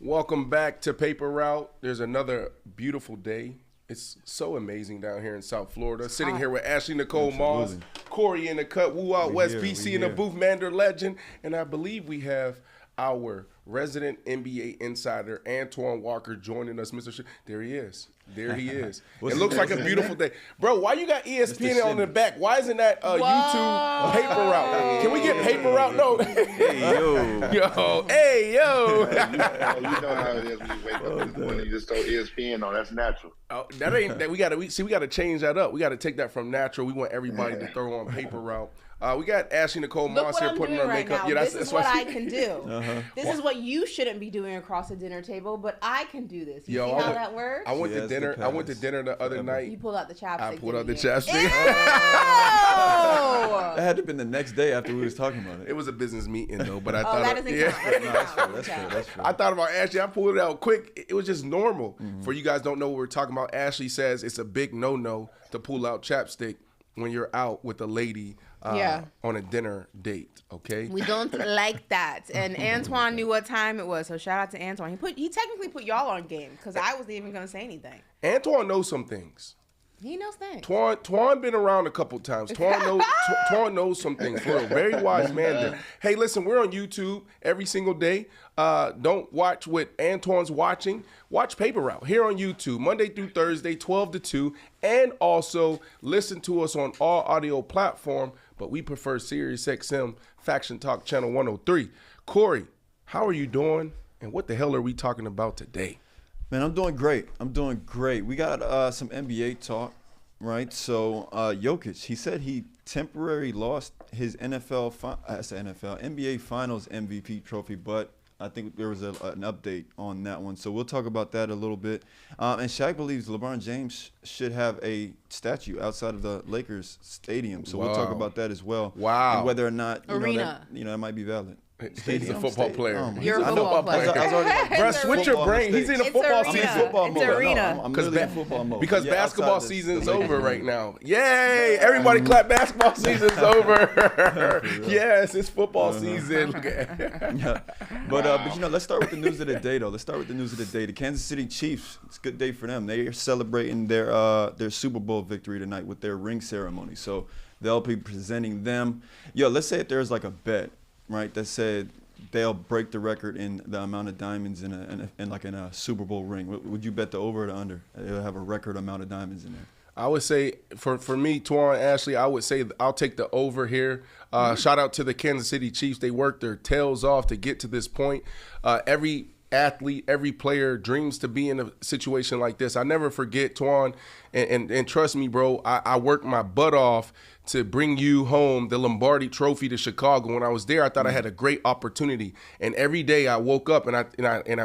Welcome back to Paper Route. There's another beautiful day. It's so amazing down here in South Florida. Sitting here with Ashley Nicole Moss, Corey in the cut, Woo Out West, PC in the booth, Mander Legend, and I believe we have our resident NBA insider, Antoine Walker, joining us. There he is. There he is. It looks like a beautiful day. Bro, why you got ESPN on the back? Why isn't that YouTube Paper Route? Can we get Paper Route? No. Hey, yo. Yo. Hey, yo. You know how it is when you wake up in the morning and you just throw ESPN on. That's natural. Oh, that ain't that. We gotta change that up. We gotta take that from natural. We want everybody to throw on Paper Route. We got Ashley Nicole Moss here putting her makeup. Yeah, this is what I can do. This is what you shouldn't be doing across the dinner table, but I can do this. You see how that works? I went to dinner. I went to dinner the other night. You pulled out the chapstick. I pulled out the chapstick. That had to have been the next day after we was talking about it. It was a business meeting though, but I thought that doesn't count. That's fair. I thought about Ashley. I pulled it out quick. It was just normal. For you guys don't know what we're talking about, Ashley says it's a big no-no to pull out chapstick when you're out with a lady on a dinner date, okay? We don't like that. And Antoine knew what time it was, so shout out to Antoine. He technically put y'all on game because I wasn't even going to say anything. Antoine knows some things. He knows things. Twan been around a couple times. Twan knows some things. For a very wise man there. Hey, listen, we're on YouTube every single day. Don't watch what Antoine's watching. Watch Paper Route here on YouTube, Monday through Thursday, 12 to 2. And also listen to us on all audio platform, but we prefer SiriusXM Faction Talk Channel 103. Corey, how are you doing? And what the hell are we talking about today? Man, I'm doing great. We got some NBA talk, right? So Jokic, he said he temporarily lost his NBA Finals MVP trophy, but I think there was an update on that one. So we'll talk about that a little bit. And Shaq believes LeBron James should have a statue outside of the Lakers stadium. So we'll talk about that as well. Wow. And whether or not Arena. That might be valid. He's a football player. Oh, You're a football player. Bro, switch your brain. He's in a football season. It's arena. I'm literally in football mode. Because basketball season's over right now. Yay! Everybody clap, basketball season's over. Yes, it's football season. But let's start with the news of the day, though. The Kansas City Chiefs, it's a good day for them. They are celebrating their Super Bowl victory tonight with their ring ceremony. So they'll be presenting them. Let's say if there's like a bet, right, that said they'll break the record in the amount of diamonds in a Super Bowl ring. Would you bet the over or the under? They'll have a record amount of diamonds in there. I would say, for me, Twan, Ashley, I would say I'll take the over here. Shout out to the Kansas City Chiefs. They worked their tails off to get to this point. Every athlete, every player dreams to be in a situation like this. I never forget, Twan, and trust me, bro, I worked my butt off to bring you home the Lombardi Trophy to Chicago. When I was there, I thought I had a great opportunity. And every day I woke up and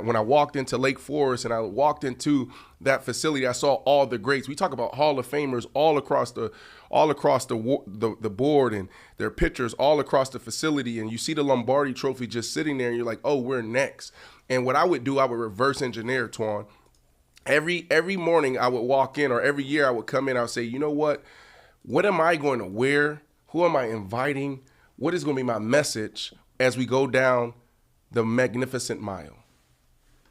when I walked into Lake Forest and I walked into that facility, I saw all the greats. We talk about Hall of Famers all across the board and their pictures all across the facility. And you see the Lombardi Trophy just sitting there and you're like, oh, we're next. And what I would do, I would reverse engineer, Twan. Every morning I would walk in, or every year I would come in, I would say, you know what? What am I going to wear? Who am I inviting? What is going to be my message as we go down the magnificent mile?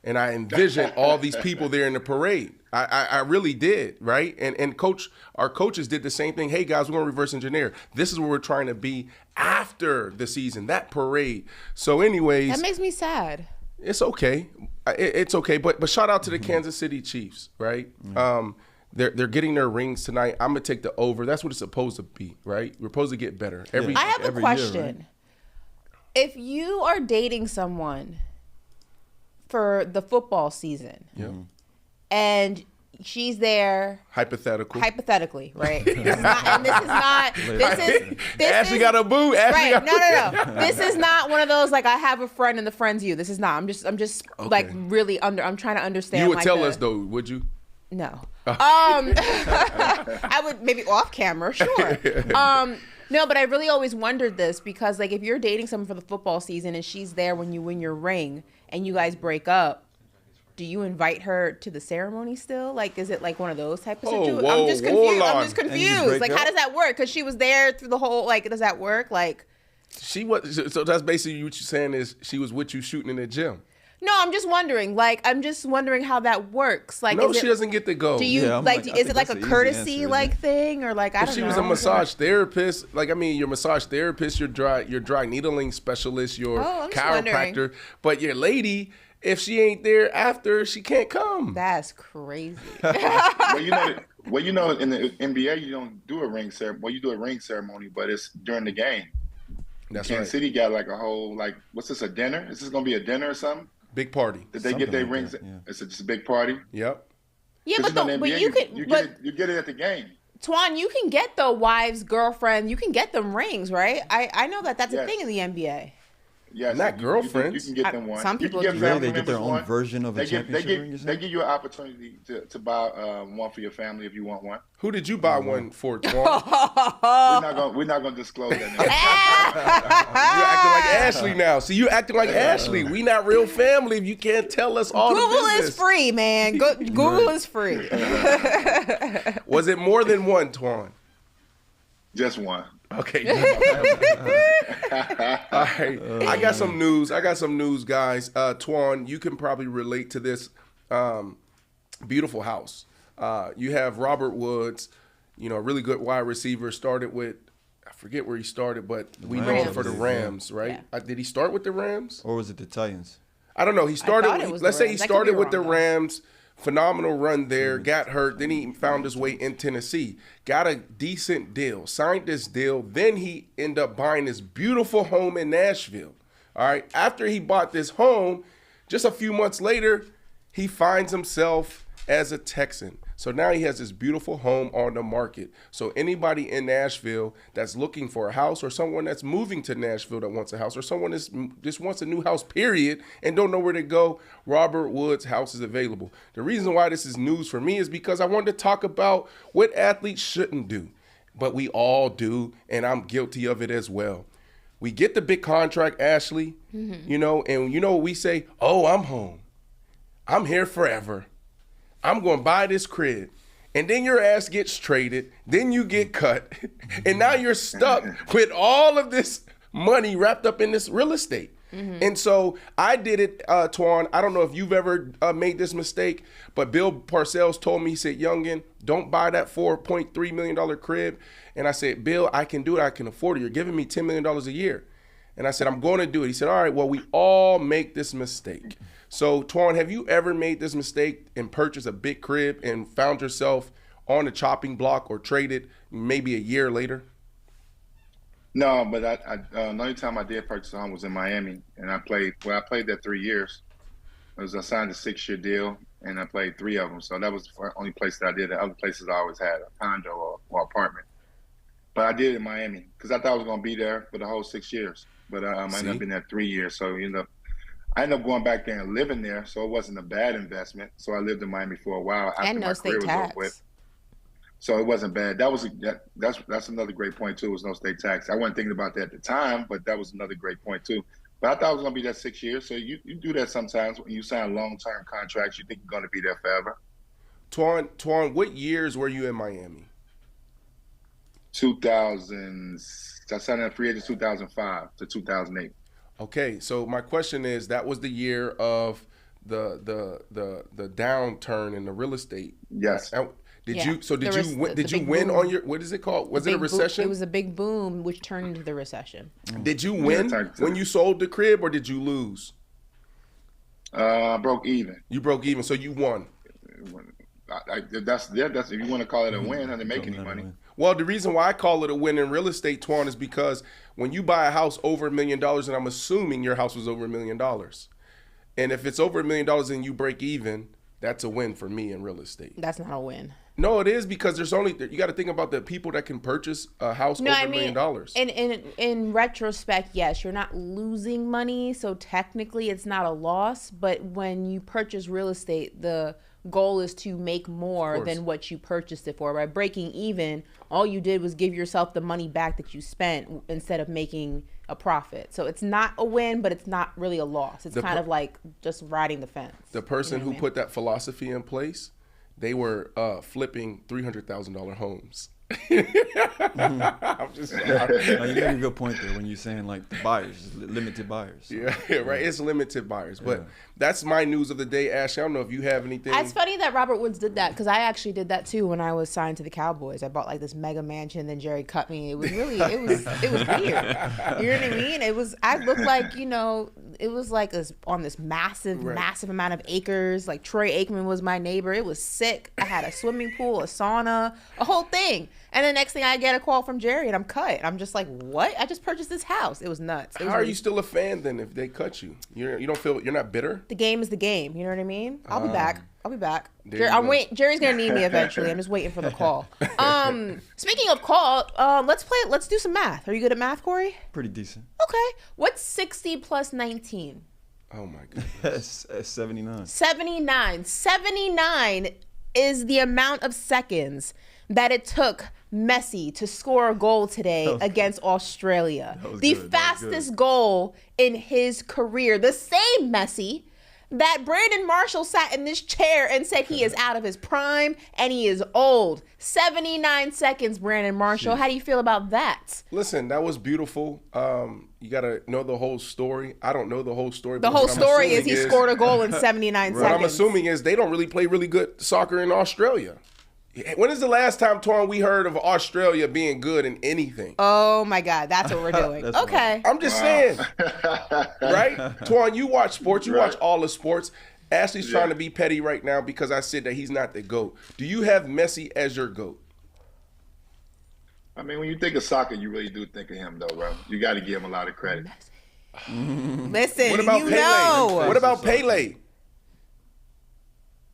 And I envisioned all these people there in the parade. I really did, right? And our coaches did the same thing. Hey, guys, we're going to reverse engineer. This is where we're trying to be after the season, that parade. So anyways. That makes me sad. It's okay. It's okay. But shout out to the Kansas City Chiefs, right? They're getting their rings tonight. I'm gonna take the over. That's what it's supposed to be, right? We're supposed to get better I have a question. Year, right? If you are dating someone for the football season, and she's there hypothetically, right? This is Ashley got a boo. Ashley right? No. This is not one of those like I have a friend and the friend's you. This is not. I'm just okay. Like really I'm trying to understand. You would tell us though, would you? No. I would maybe off camera, sure. No, but I really always wondered this because like if you're dating someone for the football season and she's there when you win your ring and you guys break up, do you invite her to the ceremony still? Like, is it like one of those type of situations? I'm just confused. Like, how does that work? Because she was there through the whole, like, does that work? Like, she was, so that's basically what you're saying is she was with you shooting in the gym. No, I'm just wondering. Like, I'm just wondering how that works. Like, No, she doesn't get to go. Do you Yeah, I'm like? like, I Is think it like a that's an easy courtesy answer, like isn't thing, or like I don't know? She was a massage therapist. Like, I mean, your massage therapist, your dry needling specialist, your I'm just chiropractor. wondering. But your lady, if she ain't there after, she can't come. That's crazy. Well, you know, in the NBA, you don't do a ring ceremony. Well, you do a ring ceremony, but it's during the game. That's Kansas right. City got like a whole, like, what's this, a dinner? Is this going to be a dinner or something? Big party. Did they Something get their like rings? that, yeah. It's just a big party? Yep. Yeah, 'Cause but you know, in the but NBA, you could. you get it at the game. Twan, you can get the wives, girlfriend. You can get them rings, right? I know that's a Yes. thing in the NBA. Yes, Not girlfriends. You can get them one. Some You people can do. get Really, family they get their members own one. version of a championship ring. You're They saying? give you an opportunity to buy one for your family if you want one. Who did you buy one for, Twan? We're not gonna disclose that. You acting like Ashley now. See, you acting like Ashley. We not real family if you can't tell us all Google the business. is free, man. Google is free. Was it more than one, Twan? Just one. Okay. All right. I got some news, guys. Twan, you can probably relate to this beautiful house. You have Robert Woods, you know, a really good wide receiver. Started with, I forget where he started, but we know him for the Rams, right? Yeah. Did he start with the Rams? Or was it the Titans? I don't know. He thought it started. was Let's the say he Rams. I could be started with wrong, the though. Rams. Phenomenal run there. Got hurt. Then he found his way in Tennessee. Got a decent deal. Signed this deal. Then he ended up buying this beautiful home in Nashville. All right. After he bought this home, just a few months later, he finds himself as a Texan. So now he has this beautiful home on the market. So anybody in Nashville that's looking for a house, or someone that's moving to Nashville that wants a house, or someone that just wants a new house, period, and don't know where to go, Robert Woods' house is available. The reason why this is news for me is because I wanted to talk about what athletes shouldn't do, but we all do, and I'm guilty of it as well. We get the big contract, Ashley, you know, and you know what we say? Oh, I'm home. I'm here forever. I'm going to buy this crib. And then your ass gets traded. Then you get cut. And now you're stuck with all of this money wrapped up in this real estate. And so I did it, Twan. I don't know if you've ever made this mistake, but Bill Parcells told me, he said, youngin, don't buy that $4.3 million crib. And I said, Bill, I can do it. I can afford it. You're giving me $10 million a year. And I said, I'm going to do it. He said, all right, well, we all make this mistake. So, Twan, have you ever made this mistake and purchased a big crib and found yourself on the chopping block or traded maybe a year later? No, but the only time I did purchase a home was in Miami, and I played there 3 years. I signed a 6-year deal, and I played 3 of them. So that was the only place that I did it. Other places I always had a condo or apartment. But I did it in Miami because I thought I was going to be there for the whole 6 years. But I ended up being there 3 years. So I ended up going back there and living there, so it wasn't a bad investment. So I lived in Miami for a while after And no my state career was over tax. with. So it wasn't bad. That's another great point too. Was no state tax. I wasn't thinking about that at the time, but that was another great point too. But I thought it was going to be there 6 years. So you do that sometimes when you sign long-term contracts. You think you're going to be there forever. Twan, what years were you in Miami? 2000. I signed in free agent 2005 to 2008. Okay, so my question is, that was the year of the downturn in the real estate. Yes. Did Yeah. you win on your, what is it called? Was it a recession? It was a big boom, which turned into the recession. Did you win when you sold the crib, or did you lose? I broke even. You broke even, so you won. That's if you want to call it a win. I didn't make any money. Well, the reason why I call it a win in real estate, Twan, is because when you buy a house over $1 million, and I'm assuming your house was over $1 million, and if it's over $1 million and you break even, that's a win for me in real estate. That's not a win. No, it is, because there's only, you got to think about the people that can purchase a house over $1 million. In retrospect, yes, you're not losing money, so technically it's not a loss. But when you purchase real estate, the goal is to make more than what you purchased it for. By breaking even, all you did was give yourself the money back that you spent instead of making a profit. So it's not a win, but it's not really a loss. It's kind of like just riding the fence. The person who put that philosophy in place, they were flipping $300,000 homes. I'm just No, you make a good point there when you're saying like the buyers, limited buyers. So, yeah, right. It's limited buyers, but that's my news of the day. Ashley, I don't know if you have anything. It's funny that Robert Woods did that because I actually did that too when I was signed to the Cowboys. I bought like this mega mansion, then Jerry cut me. It was really, it was weird. You know what I mean? I looked like, it was like on this massive amount of acres. Like Troy Aikman was my neighbor. It was sick. I had a swimming pool, a sauna, a whole thing. And the next thing I get a call from Jerry and I'm cut. I'm just like, what? I just purchased this house. It was nuts. How are you still a fan then if they cut you? You don't feel, you're not bitter? The game is the game. You know what I mean? I'll be back. Jerry's gonna need me eventually. I'm just waiting for the call. Speaking of call, let's do some math. Are you good at math, Corey? Pretty decent. Okay. What's 60 plus 19? Oh my goodness. 79. 79. 79 is the amount of seconds that it took Messi to score a goal today against Australia. The fastest goal in his career. The same Messi that Brandon Marshall sat in this chair and said he is out of his prime and he is old. 79 seconds, Brandon Marshall. How do you feel about that? Listen, that was beautiful. You got to know the whole story. I don't know the whole story. The whole story is he scored a goal in 79 seconds. What I'm assuming is they don't really play really good soccer in Australia. When is the last time, Twan, we heard of Australia being good in anything? Oh, my God. That's what we're doing. Okay. I'm just saying. Right? Twan, you watch sports. You watch all the sports. Ashley's trying to be petty right now because I said that he's not the GOAT. Do you have Messi as your GOAT? I mean, when you think of soccer, you really do think of him, though, bro. You got to give him a lot of credit. Listen, what about Pele? What about Pele?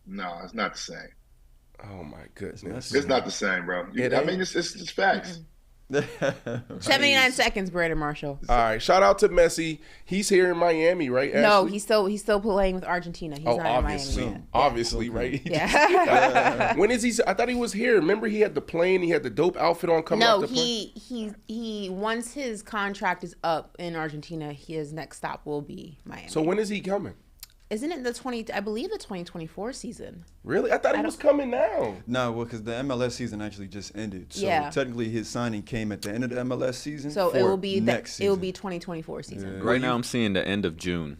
No, it's not the same. Oh my goodness! It's not the same, bro. I mean, it's just facts. 79 seconds, Brandon Marshall. All right, shout out to Messi. He's here in Miami, right? Ashley? No, he's still playing with Argentina. He's not obviously, in Miami yet. Obviously, right? Yeah. When is he? I thought he was here. Remember, he had the plane. He had the dope outfit on coming off the plane. he once his contract is up in Argentina, his next stop will be Miami. So when is he coming? Isn't it I believe the 2024 season? Really? I thought he was coming now. No, well, because the MLS season actually just ended. So technically his signing came at the end of the MLS season. So it will be next season. It will be 2024 season. Right now I'm seeing the end of June.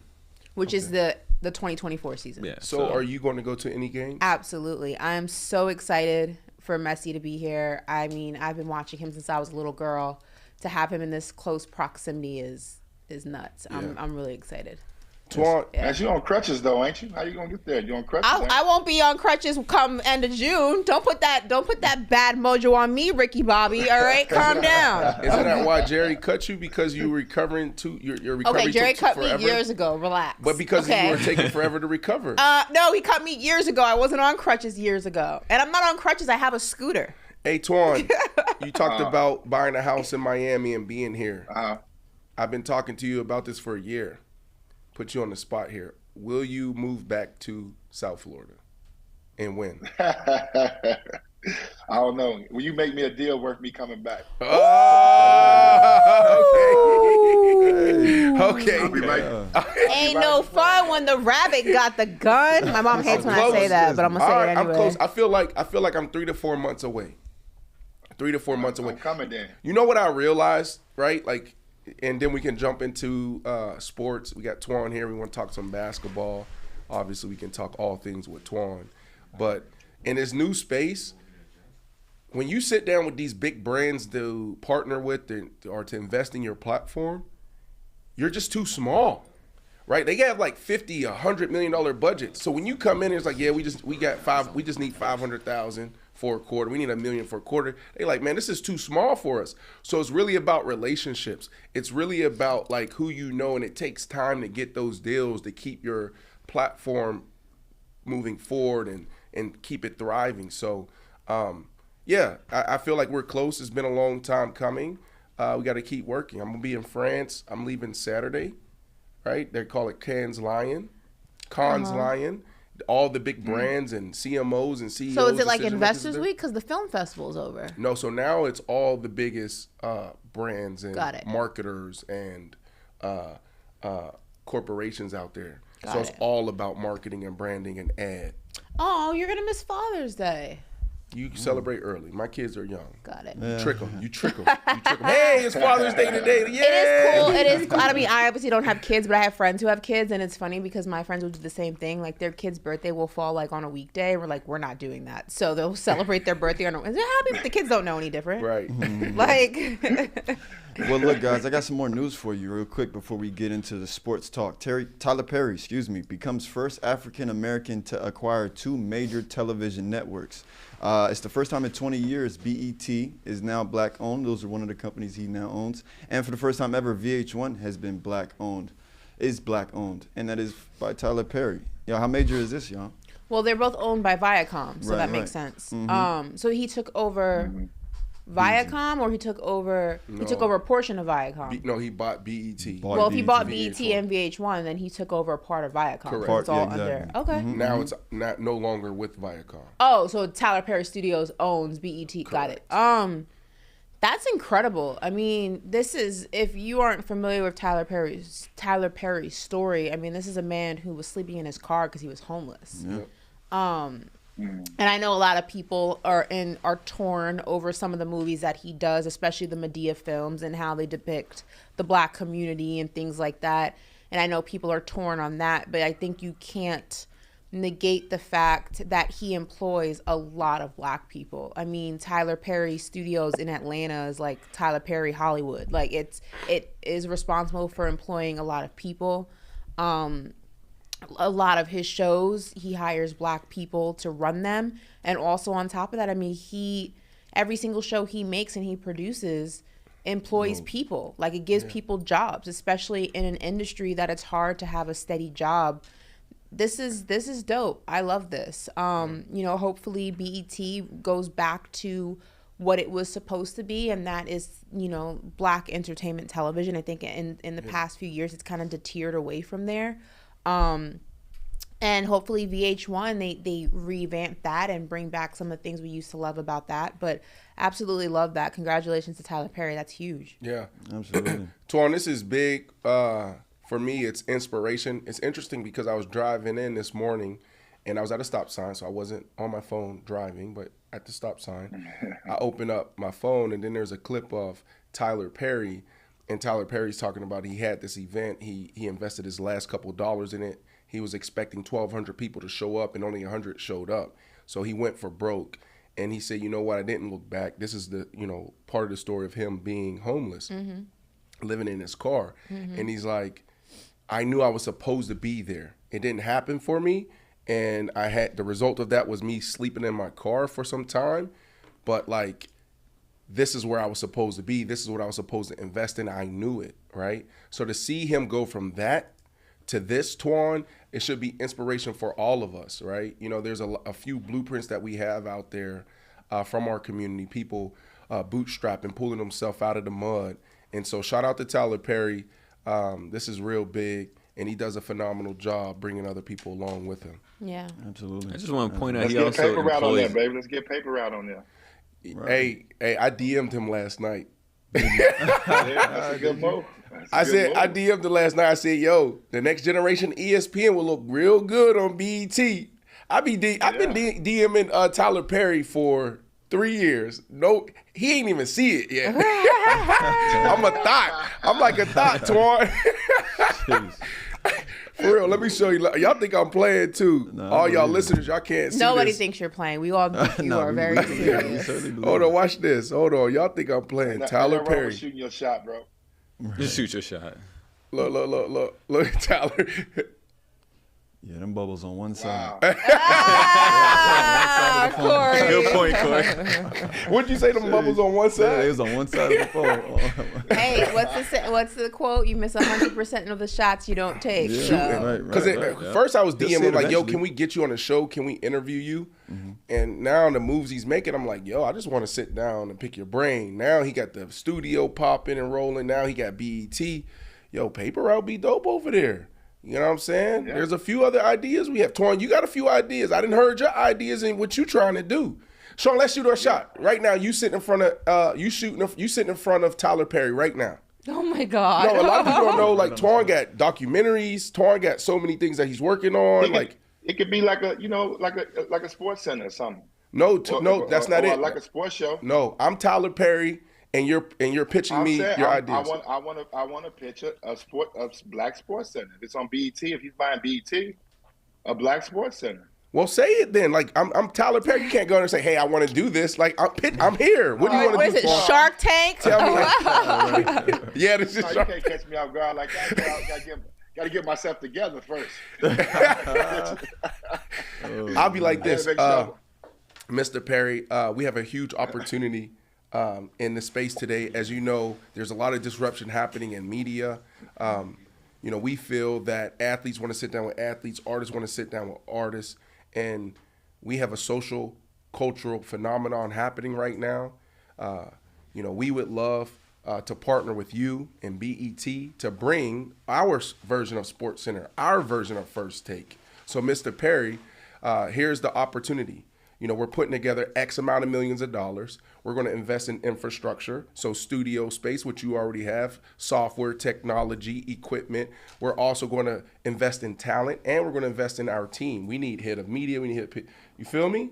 Which is the 2024 season. Yeah. So are you going to go to any games? Absolutely. I'm so excited for Messi to be here. I mean, I've been watching him since I was a little girl. To have him in this close proximity is nuts. I'm really excited. And you on crutches though, ain't you? How you gonna get there? You on crutches? I won't be on crutches come end of June. Don't put that bad mojo on me, Ricky Bobby. All right, calm down. Isn't that why Jerry cut you? Because you were recovering your recovery. Okay, Jerry cut forever? Me years ago. Relax. But because you were taking forever to recover. No, he cut me years ago. I wasn't on crutches years ago, and I'm not on crutches. I have a scooter. Hey, Twan, you talked about buying a house in Miami and being here. I've been talking to you about this for a year. Put you on the spot here. Will you move back to South Florida? And when? I don't know. Will you make me a deal worth me coming back? Oh, okay. I'll be right. Ain't no fun when the rabbit got the gun. My mom hates when I say that, but I'm gonna say it anyway. I'm close. I feel like I'm 3 to 4 months away. 3 to 4 months away. I'm coming then. You know what I realized, right? Like, and then we can jump into sports. We got Twan here. We want to talk some basketball. Obviously, we can talk all things with Twan. But in this new space, when you sit down with these big brands to partner with or to invest in your platform, you're just too small, right? They have like $50, $100 million budgets. So when you come in, it's like, yeah, we just need 500,000 for a quarter. We need $1 million for a quarter. They like, man, this is too small for us. So it's really about relationships. It's really about like who you know, and it takes time to get those deals to keep your platform moving forward and keep it thriving. So, I feel like we're close. It's been a long time coming. We got to keep working. I'm gonna be in France. I'm leaving Saturday, right? They call it Cannes Lion. All the big brands and CMOs and CEOs. So is it like Investors Week? Because the film festival is over. No, so now it's all the biggest brands and marketers and corporations out there. So it's all about marketing and branding and ad. Oh, you're going to miss Father's Day. You celebrate early. My kids are young. Got it. You trick them. You trick them. Hey, it's Father's Day today. Yeah. It is cool. It is cool. I mean, I obviously don't have kids, but I have friends who have kids, and it's funny because my friends will do the same thing. Like their kid's birthday will fall like on a weekday, and we're like, we're not doing that. So they'll celebrate their birthday on a Wednesday. Happy, but the kids don't know any different. Right. Like. Well, look, guys, I got some more news for you real quick before we get into the sports talk. Tyler Perry, becomes first African-American to acquire 2 major television networks. It's the first time in 20 years BET is now black-owned. Those are one of the companies he now owns. And for the first time ever, VH1 has been black-owned, and that is by Tyler Perry. Yo, how major is this, y'all? Well, they're both owned by Viacom, so that makes sense. Mm-hmm. So he took over Viacom, or he took over a portion of Viacom. He bought BET. Well, if he bought BET and VH1, then he took over a part of Viacom. Correct. So it's all exactly. under. Okay. Now it's no longer with Viacom. Oh, so Tyler Perry Studios owns BET. Correct. Got it. That's incredible. I mean, this is, if you aren't familiar with Tyler Perry's story, I mean, this is a man who was sleeping in his car because he was homeless. Yep. And I know a lot of people are torn over some of the movies that he does, especially the Medea films and how they depict the black community and things like that. And I know people are torn on that, but I think you can't negate the fact that he employs a lot of black people. I mean, Tyler Perry Studios in Atlanta is like Tyler Perry Hollywood. Like it is responsible for employing a lot of people. A lot of his shows, he hires black people to run them. And also on top of that, I mean, every single show he makes and he produces employs people. Like it gives people jobs, especially in an industry that it's hard to have a steady job. This is dope. I love this. Hopefully BET goes back to what it was supposed to be, and that is, black entertainment television. I think in the past few years, it's kind of deterred away from there. And hopefully VH1, they revamp that and bring back some of the things we used to love about that. But absolutely love that. Congratulations to Tyler Perry. That's huge. Yeah. Absolutely. Twan, this is big. For me, it's inspiration. It's interesting because I was driving in this morning and I was at a stop sign, so I wasn't on my phone driving, but at the stop sign, I open up my phone and then there's a clip of Tyler Perry. And Tyler Perry's talking about he had this event. He invested his last couple of dollars in it. He was expecting 1,200 people to show up, and only 100 showed up. So he went for broke. And he said, you know what, I didn't look back. This is the, part of the story of him being homeless, living in his car. And he's like, I knew I was supposed to be there. It didn't happen for me. And the result of that was me sleeping in my car for some time. But like, this is where I was supposed to be. This is what I was supposed to invest in. I knew it, right? So to see him go from that to this, Twan, it should be inspiration for all of us, right? There's a few blueprints that we have out there from our community, people bootstrapping, pulling themselves out of the mud. And so shout out to Tyler Perry. This is real big, and he does a phenomenal job bringing other people along with him. Yeah. Absolutely. I just want to point out Let's he get also paper route on employs. there, baby. Let's get paper route on there. Right. Hey, I DM'd him last night. That's a good move. I DM'd him last night. I said, yo, the next generation ESPN will look real good on BET. I've been DMing Tyler Perry for 3 years. No, he ain't even see it yet. I'm a thought. I'm like a thought, Twan. For real, let me show you. Y'all think I'm playing too. No, all y'all listeners, y'all can't see Nobody this. thinks you're playing. We all think you are very serious. Hold on, watch this. Hold on. Y'all think I'm playing. Tyler Perry. Shooting your shot, bro. Just shoot your shot. Look, Tyler. Yeah, them bubbles on one side. Corey. Good point, Corey. What'd you say? Them bubbles on one Yeah, side? it was on one side of the phone. Hey, what's the quote? You miss 100% of the shots you don't take. Yeah, So. right. Because first I was You'll see DMing it like, yo, eventually. can we get you on the show? Can we interview you? And now the moves he's making, I'm like, yo, I just want to sit down and pick your brain. Now he got the studio popping and rolling. Now he got BET. Yo, paper route be dope over there. You know what I'm saying? Yeah. There's a few other ideas we have. Twan, you got a few ideas. I didn't heard your ideas and what you trying to do. Sean, let's shoot our shot. Right now, you sitting in front of you sitting in front of Tyler Perry right now. Oh my God. No, a lot of people don't know, like Twan got documentaries. Twan got so many things that he's working on. It could be like a, like a sports center or something. No, that's not it. Like a sports show. No, I'm Tyler Perry, and you're pitching me your ideas. I want to pitch a black sports center. If it's on BET, if he's buying BET, a black sports center. Well, say it then. Like I'm Tyler Perry. You can't go in and say, "Hey, I want to do this." Like I'm here. What do you want to do? What is it? Shark Tank? Tell me. Yeah, this is Shark You can't catch me off guard like that. Got to get myself together first. I'll be like this, Mr. Perry. We have a huge opportunity in the space today. As you know, there's a lot of disruption happening in media. We feel that athletes want to sit down with athletes, artists want to sit down with artists, and we have a social, cultural phenomenon happening right now. We would love to partner with you and BET to bring our version of SportsCenter, our version of First Take. So, Mr. Perry, here's the opportunity. We're putting together X amount of millions of dollars. We're going to invest in infrastructure, so studio space, which you already have, software, technology, equipment. We're also going to invest in talent, and we're going to invest in our team. We need head of media. We need you feel me?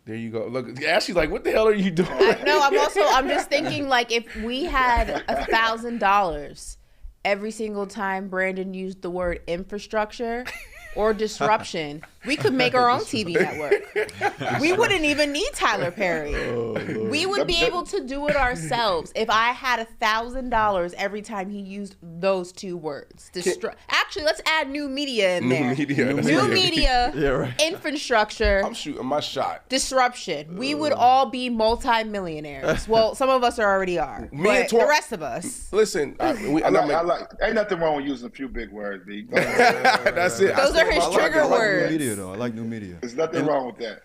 There you go. Look, Ashley's like, what the hell are you doing? I'm just thinking, like, if we had $1,000 every single time Brandon used the word infrastructure or disruption, we could make our own TV network. We wouldn't even need Tyler Perry. We would be able to do it ourselves if I had $1,000 every time he used those two words. Actually, let's add new media in there. New media, Yeah, right. infrastructure. I'm shooting my shot. Disruption. We would all be multi-millionaires. Well, some of us already are. But the rest of us. Listen, ain't nothing wrong with using a few big words, B. That's it. Those are his trigger words. New media, though. I like new media. There's nothing wrong with that.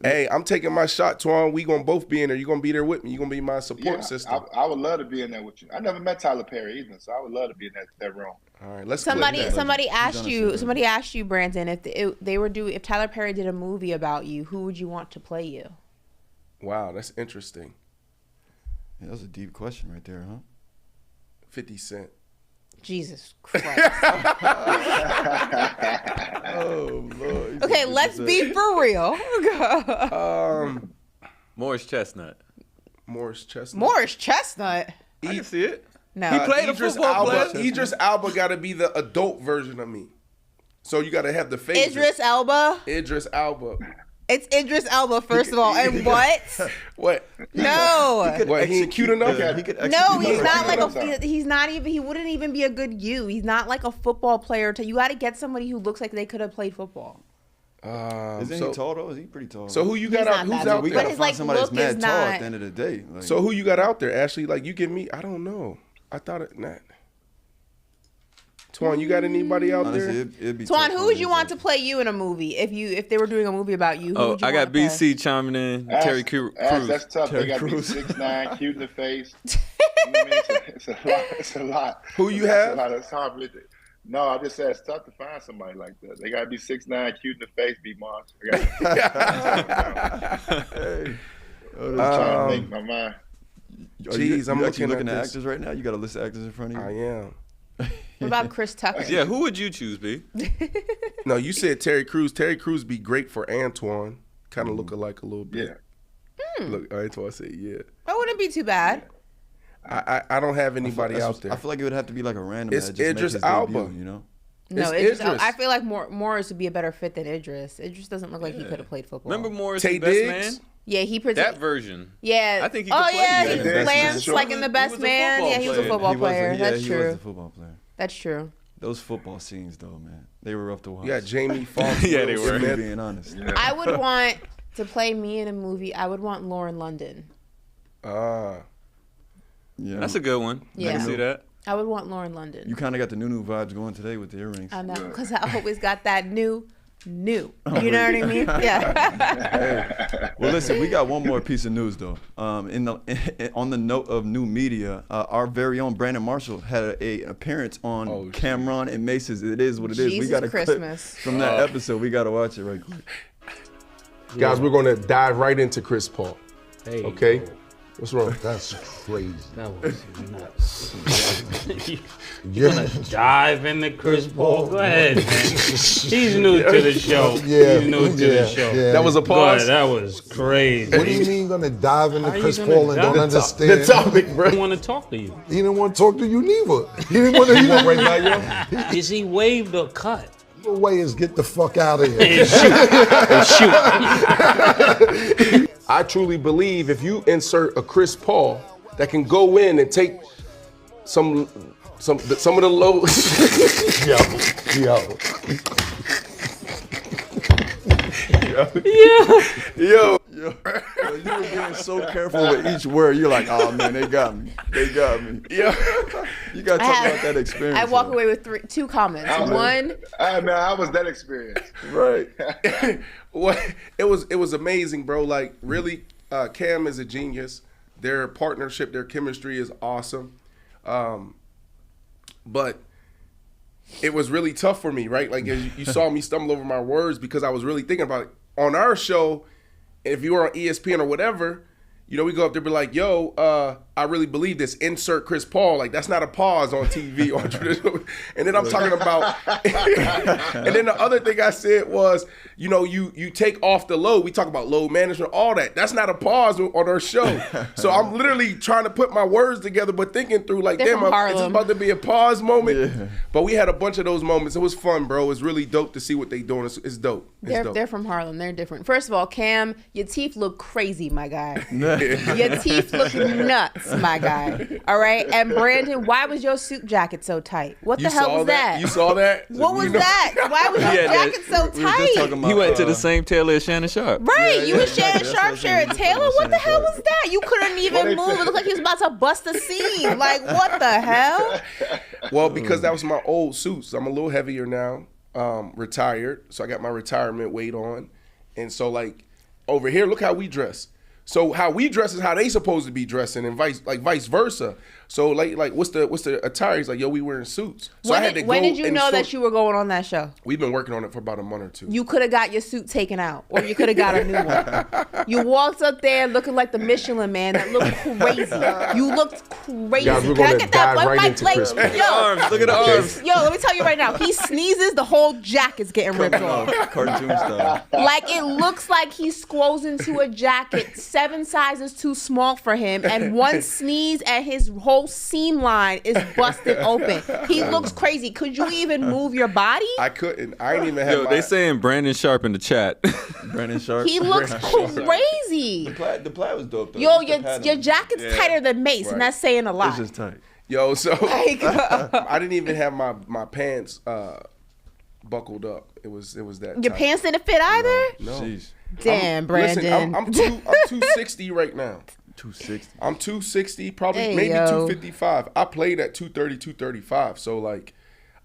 Hey, I'm taking my shot, Twan. We gonna both be in there. You gonna be there with me. You gonna be my support system. I would love to be in there with you. I never met Tyler Perry either, so I would love to be in that room. All right, let's. Somebody asked you, Brandon, if Tyler Perry did a movie about you, who would you want to play you? Wow, that's interesting. Yeah, that was a deep question right there, huh? 50 Cent. Jesus Christ. Oh, Lord. Okay, let's be for real. Morris Chestnut. Morris Chestnut. Morris Chestnut? I can see it. No. He played a football player. Idris Elba got to be the adult version of me. So you got to have the face. Idris Elba? Idris Elba. It's Idris Elba, first of all. And what? What? No. What? He ain't cute enough? Yeah, he could No, he's execute not right. like he's not even, he wouldn't even be a good you. He's not like a football player. You got to get somebody who looks like they could have played football. Isn't he tall, though? Is he pretty tall? So who you got He's out? not Who's that out big. we there? got to his, find like, somebody that's look is mad tall not- at the end of the day. Like, So who you got out there, Ashley? Like, you give me, I don't know. I thought it not. Twan, you got anybody out honestly, there? it'd be Twan, tough who would on you his want end. to play you in a movie? If they were doing a movie about you, who would you I got want to play? BC chiming in. Terry Crews. That's tough. Terry They got to be Crews. 6'9", cute in the face. You know what I mean? It's a lot. It's a lot. Who you That's have? a lot. It's hard. No, I just said it's tough to find somebody like that. They got to be 6'9", cute in the face, be Moss. Hey. I'm trying to make my mind. Jeez, I'm actually looking at this. actors right now. You got a list of actors in front of you. I am. What about Chris Tucker? Yeah, who would you choose, B? No, you said Terry Crews. Terry Crews be great for Antoine. Kind of look alike a little bit. Yeah. Look, Antoine said, yeah. That wouldn't be too bad. I don't have anybody out there. I feel like it would have to be like a random. It's that just Idris make his Elba. debut, you know. No, It's Idris. Idris. I feel like Morris would be a better fit than Idris. Idris doesn't look like he could have played football. Remember Morris, Tay the best Diggs? man? Yeah, he That version. Yeah. I think he could Oh play yeah, you. Yeah, Lance, sure. like in the He best was a man. football Yeah, he was a player. football player. That's he true. was a football player. That's true. Those football scenes, though, man, they were rough to watch. You got Jamie Foxx. Yeah, they Will were. Smith. Being honest. Yeah. I would want to play me in a movie. I would want Lauren London. Yeah, That's a good one. I Yeah. can see that. I would want Lauren London. You kind of got the new vibes going today with the earrings. I know, because I always got that new. You know what I mean? Yeah. Well, listen, we got one more piece of news though. On the note of new media, our very own Brandon Marshall had an appearance on Cameron and Mace's "It Is What It Is." Jesus We got a clip Christmas. from that episode. We got to watch it right quick. Guys, we're going to dive right into Chris Paul. Hey. Okay? What's wrong? That's crazy. That was nuts. You're gonna dive into Chris Paul? Go ahead, man. He's new to the show. Yeah, He's new to the show. Yeah. That was a pause. God, that was crazy. What do you mean gonna dive into How you Chris gonna Paul and dive? don't understand? The topic, bro. I want to talk to you. He didn't want to talk to you neither. He didn't want to. He didn't right now, yo. Is he waved or cut? Your way is get the fuck out of here. And shoot. And shoot. I truly believe if you insert a Chris Paul that can go in and take some of the low. Yo. You were being so careful with each word. You're like, oh man, they got me. Yeah. You gotta talk about that experience. I walk away with two comments. One, man, how was that experience? Right. Well, it was amazing, bro. Like, really, Cam is a genius. Their partnership, their chemistry is awesome. But it was really tough for me, right? Like, you saw me stumble over my words because I was really thinking about it. On our show, if you were on ESPN or whatever, you know, we go up there and be like, yo, I really believe this. Insert Chris Paul. Like, that's not a pause on TV. On traditional. And then I'm talking about, and then the other thing I said was, you know, you take off the load. We talk about load management, all that. That's not a pause on our show. So I'm literally trying to put my words together, but thinking through like, They're damn, from it's Harlem. about to be a pause moment. Yeah. But we had a bunch of those moments. It was fun, bro. It's really dope to see what they doing. It's dope. It's dope. they're from Harlem. They're different. First of all, Cam, your teeth look crazy, my guy. Your teeth look nuts, my guy. All right? And Brandon, why was your suit jacket so tight? What the hell was that? You saw that? What was that? Why was your jacket so We were just talking tight? about, He went to the same tailor as Shannon Sharp. Right, you yeah, and Shannon that's Sharp what sharing I'm saying. Taylor. What the hell Shannon was that? You couldn't even move. It looked like he was about to bust a scene. Like, what the hell? Well, because that was my old suits. I'm a little heavier now, retired. So I got my retirement weight on. And so, like, over here, look how we dress. So how we dress is how they supposed to be dressing, and vice versa. So like what's the attire? He's like, yo, we wearing suits. So I had to go. When did you and know so- that you were going on that show? We've been working on it for about a month or two. You could have got your suit taken out, or you could have got a new one. You walked up there looking like the Michelin Man. That looked crazy. You looked crazy. Guys, we're Can I gonna get that dive one right mic? into Like, Chris Paul. yo, Look at the arms. yo, let me tell you right now. He sneezes, the whole jacket's getting ripped off. cartoon style. Like, it looks like he squoze into a jacket 7 sizes too small for him, and one sneeze and his whole seam line is busted open. He looks crazy. Could you even move your body? I couldn't. I ain't even have Yo, my. they saying Brandon Sharp in the chat. Brandon Sharp. He looks crazy. The plaid was dope though. Yo, Just the pattern. your jacket's tighter than Mace, and that's saying a lot. It's just tight. Yo, so Like, I didn't even have my pants buckled up. It was that. your tight. pants didn't fit either? No. Jeez. Damn, Brandon. Listen, I'm 260 right now. 260. I'm 260, probably Hey, maybe yo. 255. I played at 230, 235. So like,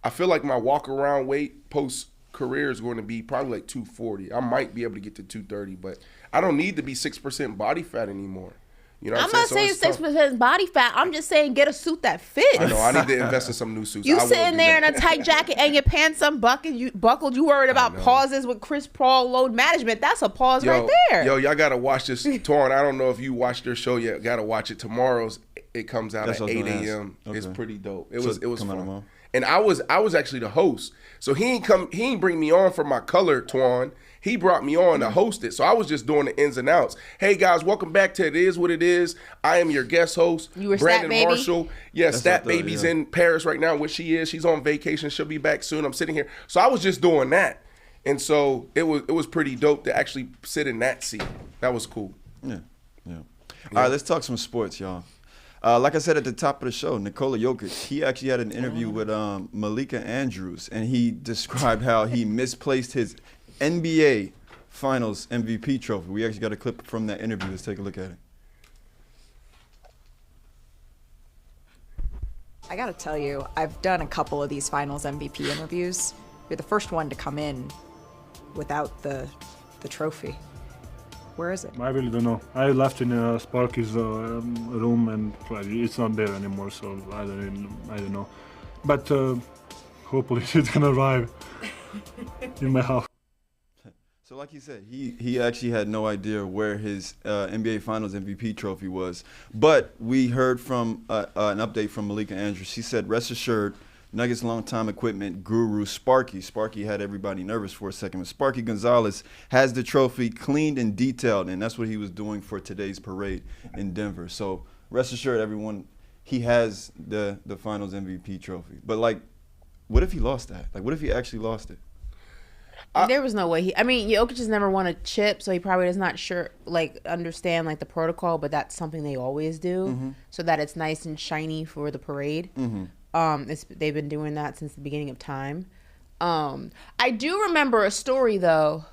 I feel like my walk around weight post career is going to be probably like 240. I might be able to get to 230, but I don't need to be 6% body fat anymore. You know what I'm not So saying it's tough. 6% body fat. I'm just saying get a suit that fits. I know. I need to invest in some new suits. You I will sitting do there in that. a tight jacket and your pants unbuckled. You worried about pauses with Chris Paul load management. That's a pause right there. Yo, y'all gotta watch this, Torn. I don't know if you watched their show yet. Gotta watch it. Tomorrow's it comes out That's at what I 8 was gonna a.m. ask. It's Okay. pretty dope. It So was come out fun. tomorrow? And I was actually the host. So he ain't bring me on for my color, Twan. He brought me on to host it. So I was just doing the ins and outs. Hey guys, welcome back to It Is What It Is. I am your guest host, You were Brandon Stat Baby? Marshall. Yeah, Stat what I thought, Baby's yeah. in Paris right now, which she is. She's on vacation. She'll be back soon. I'm sitting here. So I was just doing that. And so it was pretty dope to actually sit in that seat. That was cool. Yeah. All right, let's talk some sports, y'all. Like I said at the top of the show, Nikola Jokic, he actually had an interview with Malika Andrews, and he described how he misplaced his NBA Finals MVP trophy. We actually got a clip from that interview. Let's take a look at it. I gotta tell you, I've done a couple of these Finals MVP interviews. You're the first one to come in without the trophy. Where is it? I really don't know. I left in Sparky's room and it's not there anymore, so I don't know. But hopefully it's gonna arrive in my house. So like he said, he actually had no idea where his NBA Finals MVP trophy was. But we heard from an update from Malika Andrews. She said, rest assured, Nuggets longtime equipment guru Sparky had everybody nervous for a second. But Sparky Gonzalez has the trophy cleaned and detailed, and that's what he was doing for today's parade in Denver. So rest assured, everyone, he has the Finals MVP trophy. But, like, what if he lost that? Like, what if he actually lost it? There was no way Jokic has never won a chip, so he probably does not understand like the protocol, but that's something they always do, so that it's nice and shiny for the parade. They've been doing that since the beginning of time. I do remember a story though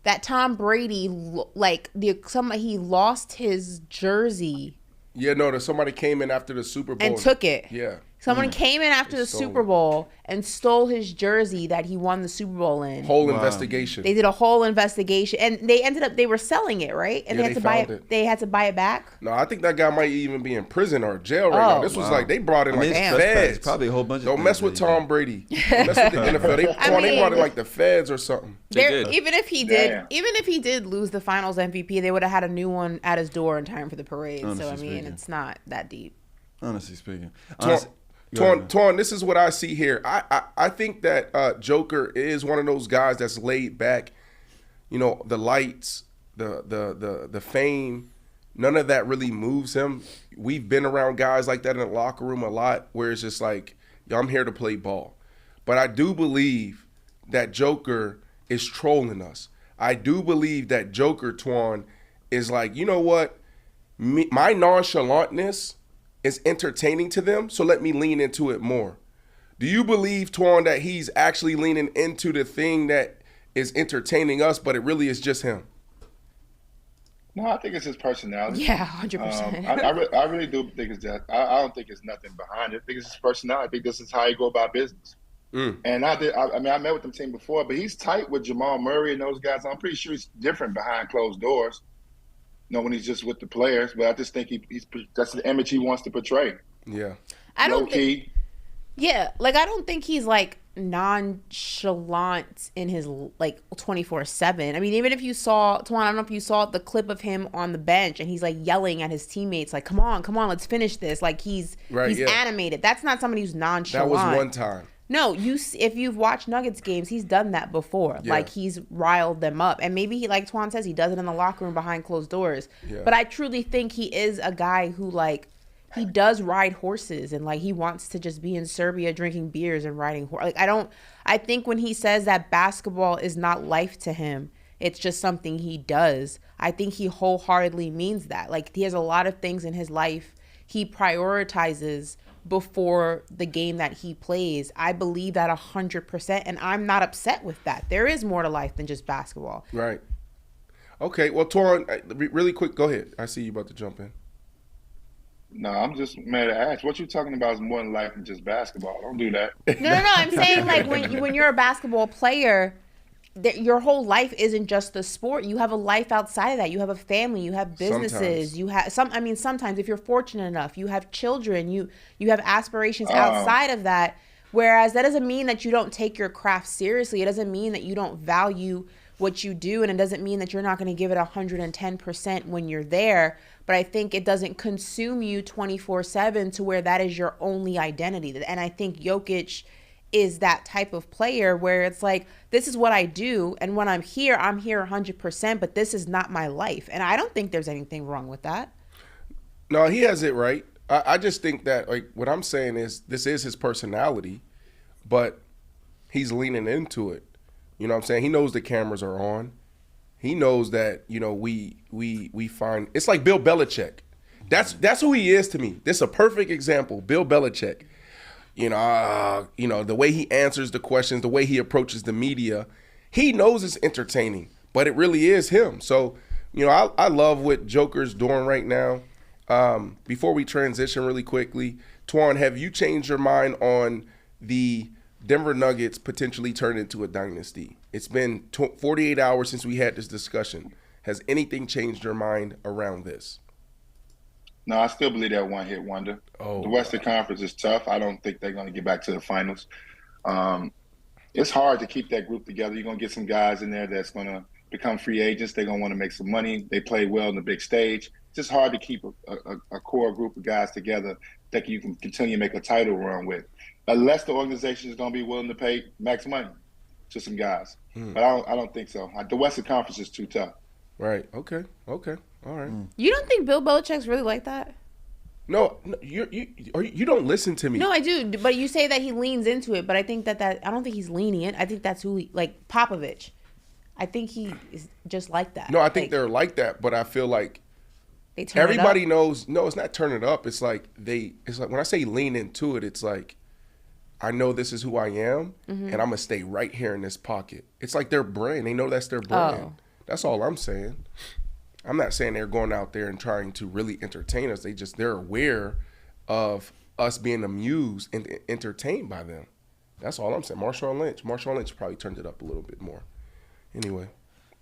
that Tom Brady he lost his jersey. Yeah, no, somebody came in after the Super Bowl and took it. Yeah. Someone came in after the Super Bowl and stole his jersey that he won the Super Bowl in. Whole investigation. They did a whole investigation, and they were selling it, right? And yeah, they had to buy it. They had to buy it back. No, I think that guy might even be in prison or jail right now. This was like they brought in like feds. Probably a whole bunch. Don't mess with Tom Brady. Don't mess with the NFL. They brought in like the feds or something. Even if he did lose the Finals MVP, they would have had a new one at his door in time for the parade. Honestly it's not that deep. Honestly speaking. Twan, this is what I see here. I think that Joker is one of those guys that's laid back. You know, the lights, the fame, none of that really moves him. We've been around guys like that in the locker room a lot, where it's just like, yo, I'm here to play ball. But I do believe that Joker is trolling us. I do believe that Joker, Twan, is like, you know what? My nonchalantness is entertaining to them, so let me lean into it more. Do you believe, Twan, that he's actually leaning into the thing that is entertaining us, but it really is just him? No, I think it's his personality. Yeah, 100%. I really do think it's that. I don't think it's nothing behind it. I think it's his personality. I think this is how he go about business. And I met with the team before, but he's tight with Jamal Murray and those guys. I'm pretty sure he's different behind closed doors. When he's just with the players, but I just think that's the image he wants to portray. Yeah. I don't think he's like nonchalant in his like 24/7. I mean, even if you saw Twan, I don't know if you saw the clip of him on the bench and he's like yelling at his teammates, like, come on, let's finish this. Like he's animated. That's not somebody who's nonchalant. That was one time. No, if you've watched Nuggets games, he's done that before. Yeah. Like he's riled them up, and maybe like Twan says, he does it in the locker room behind closed doors. Yeah. But I truly think he is a guy who like he does ride horses, and like he wants to just be in Serbia drinking beers and riding horses. Like I think when he says that basketball is not life to him, it's just something he does. I think he wholeheartedly means that. Like he has a lot of things in his life he prioritizes before the game that he plays. I believe that 100%, and I'm not upset with that. There is more to life than just basketball. Right. Okay, well, Torrin, really quick, go ahead. I see you about to jump in. No, I'm just mad to ask. What you're talking about is more than life than just basketball. Don't do that. No. I'm saying like when you're a basketball player, your whole life isn't just the sport. You have a life outside of that. You have a family. You have businesses. Sometimes. You have sometimes if you're fortunate enough, you have children. You have aspirations outside of that. Whereas that doesn't mean that you don't take your craft seriously. It doesn't mean that you don't value what you do, and it doesn't mean that you're not going to give it 110% when you're there. But I think it doesn't consume you 24/7 to where that is your only identity. And I think Jokic is that type of player where it's like, this is what I do, and when I'm here 100%, but this is not my life. And I don't think there's anything wrong with that. No, he has it right. I just think that, like, what I'm saying is this is his personality, but he's leaning into it. You know what I'm saying? He knows the cameras are on. He knows that, you know, we find – it's like Bill Belichick. That's who he is to me. This is a perfect example, Bill Belichick. You know, the way he answers the questions, the way he approaches the media, he knows it's entertaining, but it really is him. So, you know, I love what Joker's doing right now. Before we transition really quickly, Twan, have you changed your mind on the Denver Nuggets potentially turn into a dynasty? It's been 48 hours since we had this discussion. Has anything changed your mind around this? No, I still believe that one-hit wonder. The Western Conference is tough. I don't think they're going to get back to the finals. it's hard to keep that group together. You're gonna get some guys in there that's gonna become free agents. They're gonna want to make some money. They play well on the big stage. It's just hard to keep a core group of guys together that you can continue to make a title run with, unless the organization is gonna be willing to pay max money to some guys. But I don't think so. The Western Conference is too tough. Right. Okay. All right. You don't think Bill Belichick's really like that? No, you don't listen to me. No, I do. But you say that he leans into it. But I think that I don't think he's lenient. I think that's who like Popovich. I think he is just like that. No, I think they're like that. But I feel like they turn everybody it up. knows. No, it's not turn it up. It's like when I say lean into it, it's like I know this is who I am, and I'm gonna stay right here in this pocket. It's like their brand. They know that's their brand. Oh. That's all I'm saying. I'm not saying they're going out there and trying to really entertain us. They're aware of us being amused and entertained by them. That's all I'm saying. Marshawn Lynch probably turned it up a little bit more. Anyway.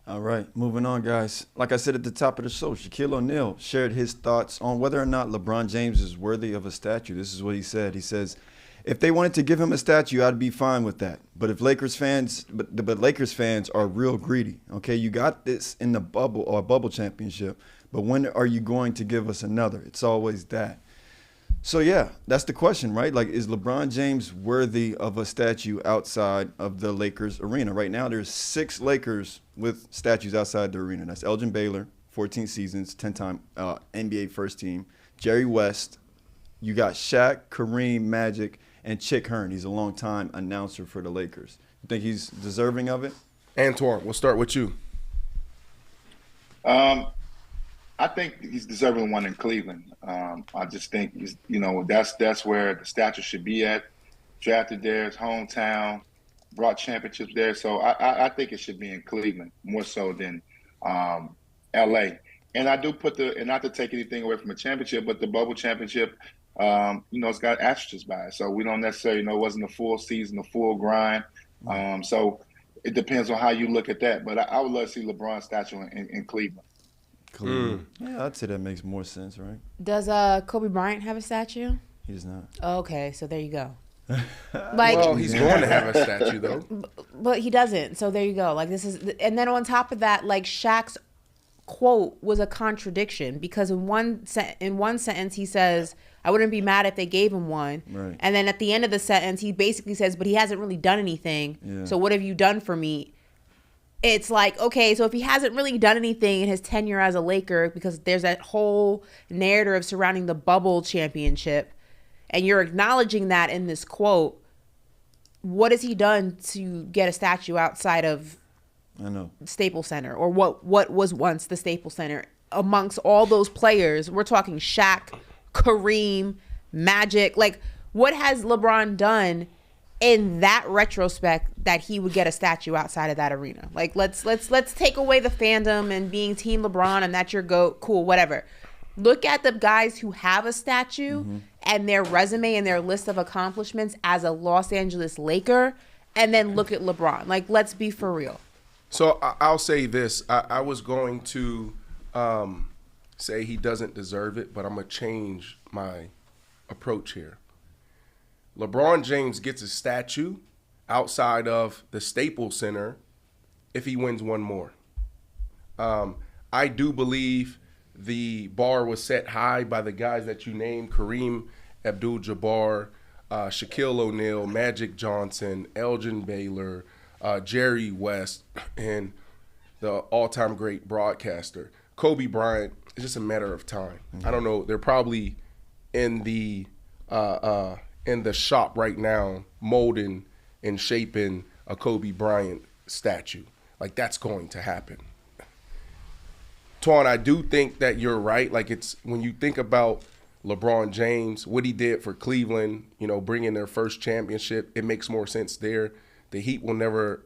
All right, moving on, guys. Like I said at the top of the show, Shaquille O'Neal shared his thoughts on whether or not LeBron James is worthy of a statue. This is what he said. He says, if they wanted to give him a statue, I'd be fine with that. But if Lakers fans are real greedy, okay? You got this in the bubble championship, but when are you going to give us another? It's always that. So yeah, that's the question, right? Like, is LeBron James worthy of a statue outside of the Lakers arena? Right now, there's 6 Lakers with statues outside the arena. That's Elgin Baylor, 14 seasons, 10-time NBA first team. Jerry West. You got Shaq, Kareem, Magic, and Chick Hearn. He's a long-time announcer for the Lakers. You think he's deserving of it? Antoine, we'll start with you. I think he's deserving one in Cleveland. I just think that's where the statue should be at. Drafted there, his hometown, brought championships there. So I think it should be in Cleveland more so than L.A. And I do and not to take anything away from a championship, but the bubble championship, it's got asterisks by it. So we don't necessarily know it wasn't a full season, a full grind. So it depends on how you look at that. But I would love to see LeBron's statue in Cleveland. Yeah, I'd say that makes more sense, right? Does Kobe Bryant have a statue? He does not. Oh, okay, so there you go. Well, he's going to have a statue though. But he doesn't. So there you go. Like and then on top of that, like Shaq's quote was a contradiction because in one sentence he says, I wouldn't be mad if they gave him one. Right. And then at the end of the sentence he basically says, but he hasn't really done anything. Yeah. So what have you done for me? It's like, okay, so if he hasn't really done anything in his tenure as a Laker, because there's that whole narrative surrounding the bubble championship, and you're acknowledging that in this quote, what has he done to get a statue outside of Staples Center, or what was once the Staples Center, amongst all those players? We're talking Shaq, Kareem, Magic. Like, what has LeBron done in that retrospect that he would get a statue outside of that arena? Like, let's take away the fandom and being Team LeBron and that's your GOAT. Cool, whatever. Look at the guys who have a statue and their resume and their list of accomplishments as a Los Angeles Laker, and then look at LeBron. Like, let's be for real. So I'll say this. I was going to say he doesn't deserve it, but I'm going to change my approach here. LeBron James gets a statue outside of the Staples Center if he wins one more. I do believe the bar was set high by the guys that you named: Kareem Abdul-Jabbar, Shaquille O'Neal, Magic Johnson, Elgin Baylor, Jerry West, and the all-time great broadcaster. Kobe Bryant. It's just a matter of time. I don't know. They're probably in the shop right now, molding and shaping a Kobe Bryant statue. Like, that's going to happen. Twan, I do think that you're right. Like, it's when you think about LeBron James, what he did for Cleveland, bringing their first championship, it makes more sense there. The Heat will never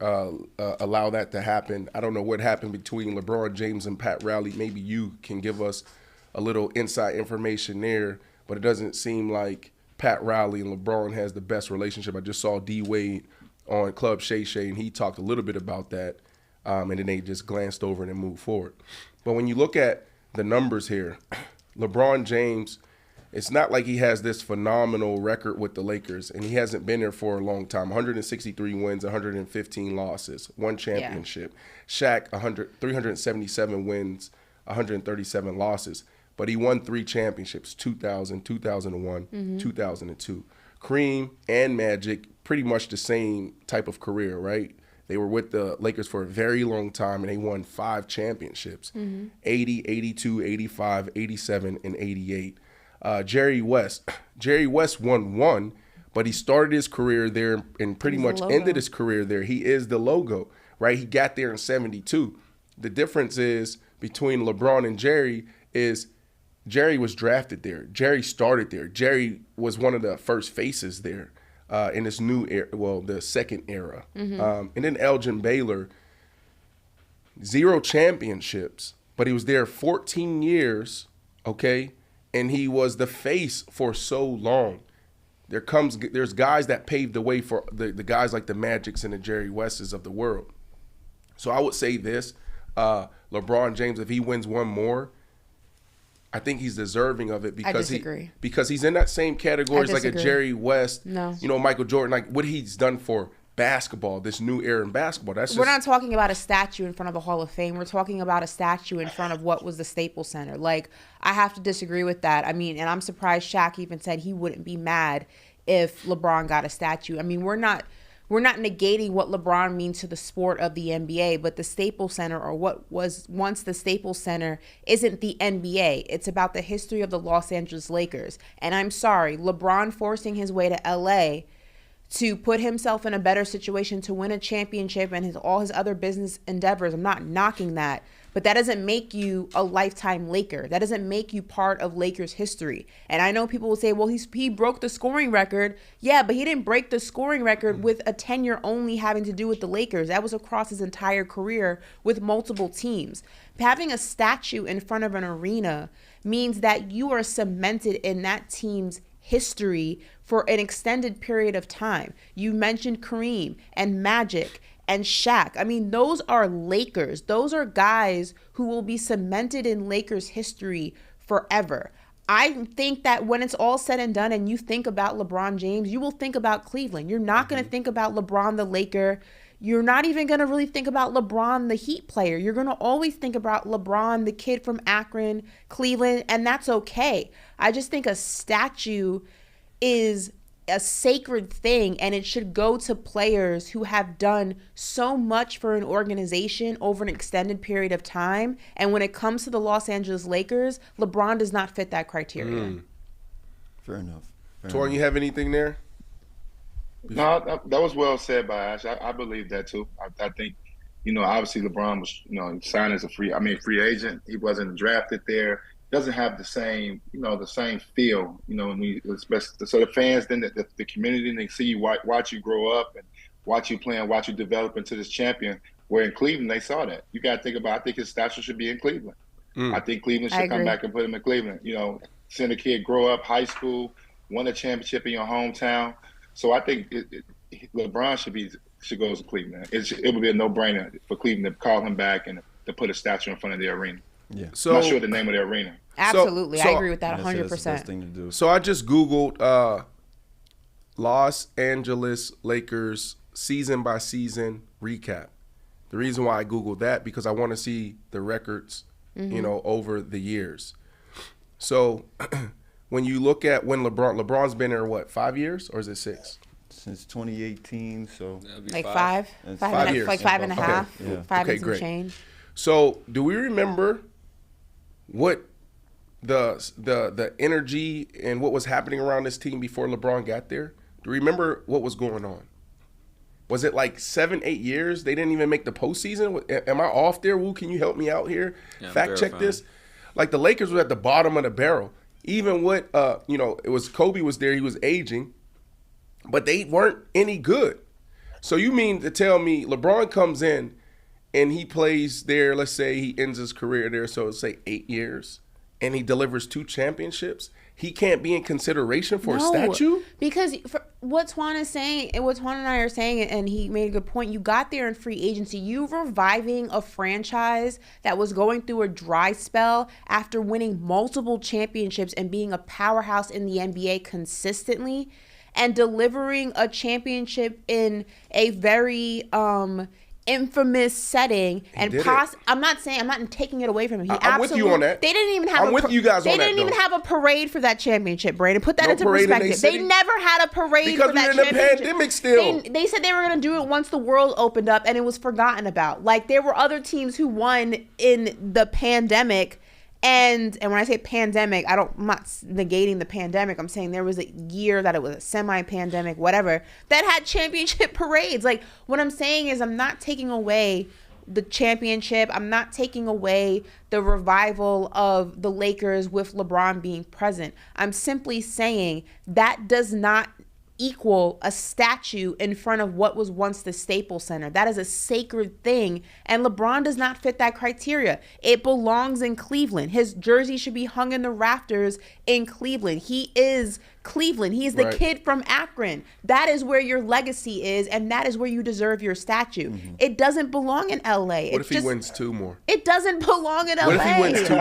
allow that to happen. I don't know what happened between LeBron James and Pat Riley. Maybe you can give us a little inside information there, but it doesn't seem like Pat Riley and LeBron has the best relationship. I just saw D Wade on Club Shay Shay, and he talked a little bit about that, and then they just glanced over it and moved forward. But when you look at the numbers here, LeBron James it's not like he has this phenomenal record with the Lakers, and he hasn't been there for a long time. 163 wins, 115 losses, one championship. Shaq, 377 wins, 137 losses. But he won 3 championships, 2000, 2001, 2002. Kareem and Magic, pretty much the same type of career, right? They were with the Lakers for a very long time, and they won 5 championships, 80, 82, 85, 87, and 88. Jerry West won 1, but he started his career there and pretty much ended his career there. He is the logo, right? He got there in 72. The difference is between LeBron and Jerry is Jerry was drafted there. Jerry started there. Jerry was one of the first faces there in this new era, well, the second era. And then Elgin Baylor, 0 championships, but he was there 14 years, okay? And he was the face for so long. There's guys that paved the way for the guys like the Magics and the Jerry Wests of the world. So I would say this, LeBron James, if he wins one more, I think he's deserving of it because he's in that same category as like a Jerry West, Michael Jordan, like what he's done for basketball, this new era in basketball. We're not talking about a statue in front of the Hall of Fame. We're talking about a statue in front of what was the Staples Center. Like, I have to disagree with that. I mean, and I'm surprised Shaq even said he wouldn't be mad if LeBron got a statue. I mean, we're not negating what LeBron means to the sport of the NBA, but the Staples Center, or what was once the Staples Center, isn't the NBA. It's about the history of the Los Angeles Lakers. And I'm sorry, LeBron forcing his way to LA to put himself in a better situation to win a championship and all his other business endeavors. I'm not knocking that, but that doesn't make you a lifetime Laker. That doesn't make you part of Lakers history. And I know people will say, well, he broke the scoring record. Yeah, but he didn't break the scoring record with a tenure only having to do with the Lakers. That was across his entire career with multiple teams. Having a statue in front of an arena means that you are cemented in that team's history for an extended period of time. You mentioned Kareem and Magic and Shaq. I mean, those are Lakers. Those are guys who will be cemented in Lakers history forever. I think that when it's all said and done and you think about LeBron James, you will think about Cleveland. You're not going to think about LeBron the Laker. You're not even going to really think about LeBron the Heat player. You're going to always think about LeBron, the kid from Akron, Cleveland, and that's okay. I just think a statue is a sacred thing, and it should go to players who have done so much for an organization over an extended period of time. And when it comes to the Los Angeles Lakers, LeBron does not fit that criteria. Fair enough. Torn, you have anything there? No, that was well said by Ash. I believe that too. I think, obviously LeBron was, signed as a free agent. He wasn't drafted there. Doesn't have the same, the same feel, especially so the fans, then the community, and they see you, watch you grow up and watch you play and watch you develop into this champion. Where in Cleveland, they saw that. You got to think about, I think his statue should be in Cleveland. I think Cleveland should come back and put him in Cleveland. Send a kid, grow up, high school, won a championship in your hometown. So I think LeBron should go to Cleveland. It would be a no-brainer for Cleveland to call him back and to put a statue in front of the arena. Yeah. So, I'm not sure the name of the arena. Absolutely. So I agree with that 100%. That's the best thing to do. So I just Googled Los Angeles Lakers season by season recap. The reason why I Googled that, because I want to see the records, over the years. So when you look at when LeBron's been there, what, 5 years or is it 6? Since 2018, so like 5 years. Like 5.5. Okay. Yeah. 5 Okay, and some great. change. So do we remember what the energy and what was happening around this team before LeBron got there? Do you remember what was going on? Was it like 7-8 years? They didn't even make the postseason? Am I off there, Woo? Can you help me out here? Yeah, Fact check this. Like the Lakers were at the bottom of the barrel. Even with, it was Kobe was there. He was aging. But they weren't any good. So you mean to tell me LeBron comes in and he plays there, let's say he ends his career there, so let's say 8 years. and he delivers 2 championships, he can't be in consideration for a statue? Because what Twan is saying, and what Twan and I are saying, and he made a good point, you got there in free agency. You reviving a franchise that was going through a dry spell after winning multiple championships and being a powerhouse in the NBA consistently, and delivering a championship in a very infamous setting, and I'm not taking it away from him. I'm with you on that. They didn't even have. I'm with you guys on that. They didn't even have a parade for that championship, Brandon. Put that into perspective. They never had a parade for that championship. Because we were in a pandemic still. They said they were going to do it once the world opened up, and it was forgotten about. Like, there were other teams who won in the pandemic. And when I say pandemic, I'm not negating the pandemic. I'm saying there was a year that it was a semi-pandemic, whatever, that had championship parades. Like, what I'm saying is I'm not taking away the championship. I'm not taking away the revival of the Lakers with LeBron being present. I'm simply saying that does not equal a statue in front of what was once the Staples Center. That is a sacred thing, and LeBron does not fit that criteria. It belongs in Cleveland. His jersey should be hung in the rafters in Cleveland. He is Cleveland. He is the kid from Akron. That is where your legacy is, and that is where you deserve your statue. Mm-hmm. It doesn't belong in LA. What if he wins 2 more? It doesn't belong in LA. What if he wins 2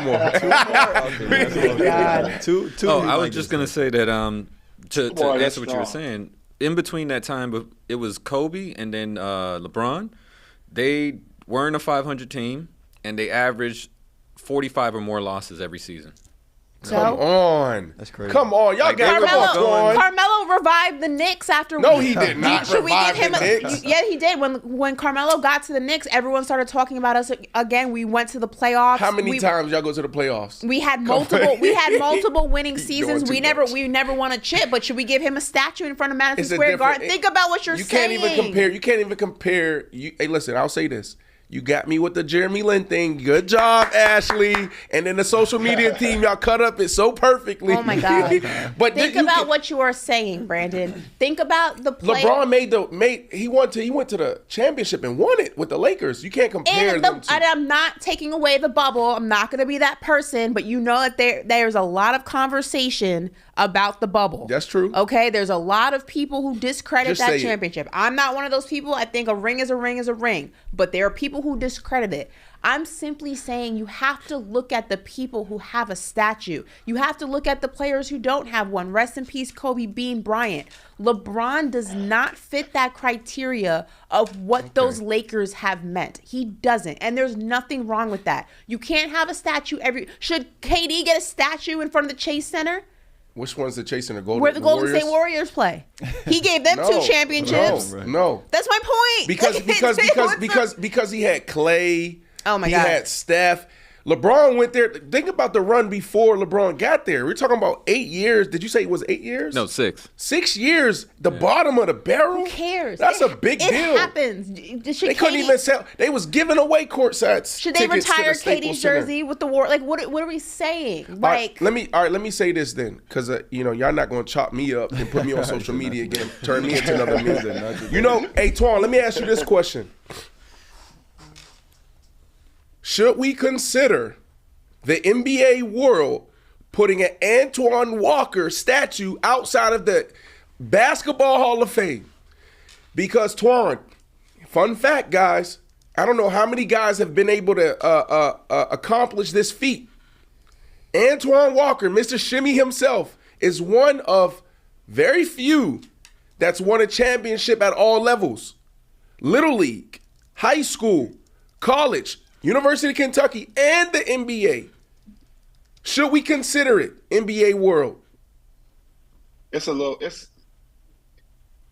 more? I was just gonna say that to answer what you were saying, in between that time, it was Kobe and then LeBron. They weren't a 500 team, and they averaged 45 or more losses every season. Come on. That's crazy. Come on. Y'all got Carmelo revived the Knicks after. No, he did not revive the Knicks. Yeah, he did. When Carmelo got to the Knicks, everyone started talking about us again. We went to the playoffs. How many times y'all go to the playoffs? We had multiple winning seasons. We never won a chip. But should we give him a statue in front of Madison Square Garden? Think about what you're saying. You can't even compare. Hey, listen, I'll say this. You got me with the Jeremy Lin thing. Good job, Ashley. And then the social media team, y'all cut up it so perfectly. Oh my God! But think about what you are saying, Brandon. Think about the play. LeBron he went to the championship and won it with the Lakers. You can't compare them to. And I'm not taking away the bubble. I'm not going to be that person. But you know that there's a lot of conversation about the bubble. That's true. Okay, there's a lot of people who discredit that championship. I'm not one of those people. I think a ring is a ring is a ring. But there are people who discredit it. I'm simply saying you have to look at the people who have a statue. You have to look at the players who don't have one. Rest in peace, Kobe Bean Bryant. LeBron does not fit that criteria of what those Lakers have meant. He doesn't. And there's nothing wrong with that. You can't have a statue Should KD get a statue in front of the Chase Center? Which one's the Chasing the Golden Where the Golden State Warriors play. He gave them 2 championships. No. That's my point. Because he had Clay. Oh my God. God. He had Steph. LeBron went there. Think about the run before LeBron got there. We're talking about 8 years. Did you say it was 8 years? No, 6. 6 years. The bottom of the barrel. Who cares? That's a big deal. It happens. They couldn't even sell. They was giving away courtside. Should they retire Katie's jersey with the war? Like, what are we saying? Like, let me say this then, because y'all not gonna chop me up and put me on social media again, turn me into another music. Hey Twan, let me ask you this question. Should we consider the NBA world putting an Antoine Walker statue outside of the Basketball Hall of Fame? Because Twan, fun fact, guys, I don't know how many guys have been able to accomplish this feat. Antoine Walker, Mr. Shimmy himself, is one of very few that's won a championship at all levels. Little League, high school, college, University of Kentucky, and the NBA. Should we consider it, NBA world? To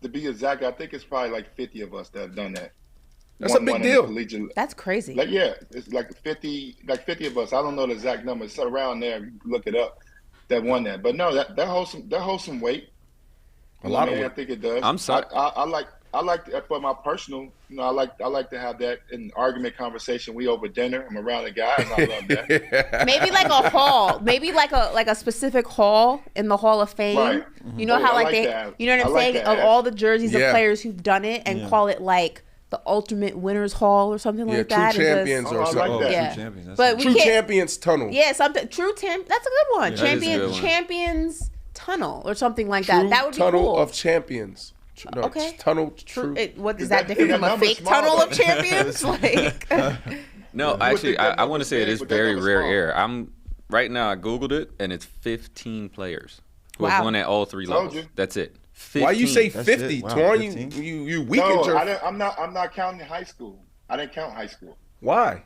be exact, I think it's probably like 50 of us that have done that. That's a big deal. That's crazy. It's like 50 of us. I don't know the exact number. It's around there. You can look it up. That won that. But no, that holds some weight. A lot of weight. I think it does. I'm sorry. I like for my personal, I like to have that in argument conversation. We over dinner. I'm around the guys. I love that. Maybe like a hall. Maybe like a specific hall in the Hall of Fame. Right. You know how you know what I'm saying? Of all the jerseys of players who've done it and call it like the ultimate winners hall or something like that. True champions or something. Like yeah. True champions. But we True can't, champions tunnel. Yeah, something that's a good one. Yeah, that is a good one. Champions tunnel or something like that. That would be tunnel cool. of champions. No, Okay. Tunnel. True. True. What is that different from a fake small, tunnel though. of champions? Like, No, would actually, think that I want to number's say it big, is but that very number's rare small. air. Right now. I googled it, and it's 15 players who have Wow. won at all 3 Told levels. you. That's it. 15. Why you say That's 50? it. Wow, Twan, 15? you weakened No, your. I'm not counting high school. I didn't count high school Why?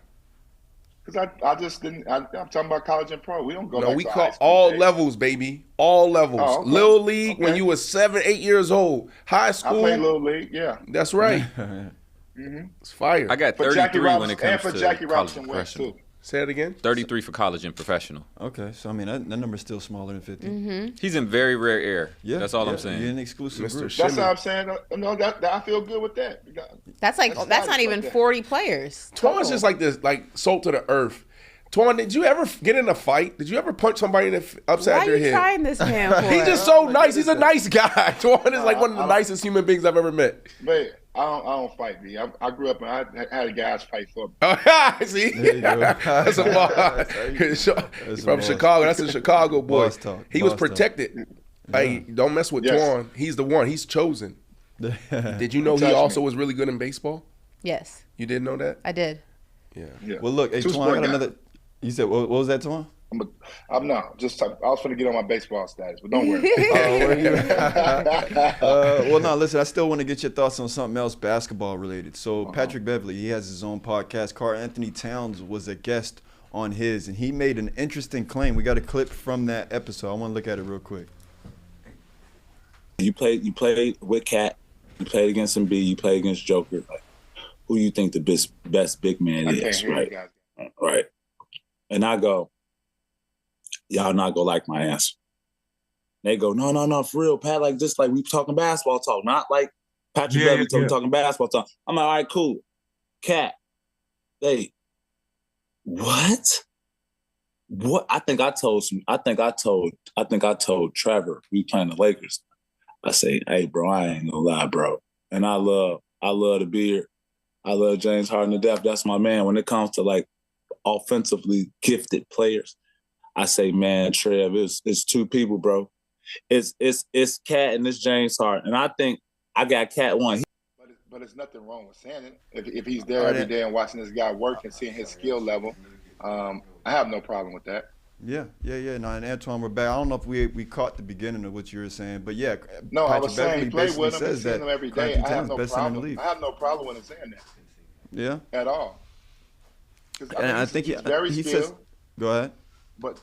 because I just didn't. I'm talking about college and pro. We don't go. No, back we to call high school all days. levels, baby. All levels. Oh, okay. Little league when Okay. you was 7, 8 years old. High I school. played little league. Yeah. That's right. It's fire. I got For Jackie 33 when it Robinson and comes for to Jackie college Robinson and wins professional. too. Say it again. 33 for college and professional. Okay, so I mean that number's still smaller than 50. Mm-hmm. He's in very rare air. Yeah, That's all I'm You're saying. an exclusive Mr. group. That's Shimmy. what I'm saying. No, that I feel good with that. that's That's not nice even right there. 40 players. Twan's total. just like this, like salt to the earth. Twan, did you ever get in a fight? Did you ever punch somebody in the upside Why their are you head? trying this man for? He's just so nice. He's a nice guy. Twan is like one of the nicest human beings I've ever met. But I don't fight, B. I grew up and I had a guys fight for me. Oh, see? There you go. That's a boss. He's from boss. Chicago. That's a Chicago boy. Boss talk. He was Boss talk. protected. Hey, don't mess with Yes. Twan. He's the one. He's chosen. Did you know he Touch me. also was really good in baseball? Yes, You didn't know that? I did. Yeah. Yeah. Well, look, hey, Two Twan, I sport got guy. another. You said what was that, Twan? I'm not. I was going to get on my baseball status, but don't worry. Well, no, listen, I still want to get your thoughts on something else basketball related. So Patrick Beverly, he has his own podcast. Karl-Anthony Towns was a guest on his, and he made an interesting claim. We got a clip from that episode. I want to look at it real quick. You played with Cat, you played against Embiid, you played against Joker. Like, who you think the best big man I can't is, hear you right? guys. Right. And I go, y'all not gonna like my answer. They go, no, for real, Pat, like just like we talking basketball talk, not like Patrick Beverly talking basketball talk. I'm like, all right, cool. Cat, what? What? I think I told Trevor, we playing the Lakers. I say, hey, bro, I ain't gonna lie, bro. And I love the beard. I love James Harden to death. That's my man. When it comes to like offensively gifted players, I say, man, Trev, it's two people, bro. It's Cat and it's James Harden. And I think I got Cat one. But there's nothing wrong with saying it. If he's there every day and watching this guy work and seeing his skill level, I have no problem with that. Yeah. No, and Antoine, we're back. I don't know if we caught the beginning of what you were saying, but yeah. No, I Patrick was saying he Beverly played basically with him and says seen that him every day. Karl-Anthony I have Towns no best center in the problem. league. I have no problem with him saying that Yeah. at all. 'Cause, And I think he's very he skilled. says, go ahead. But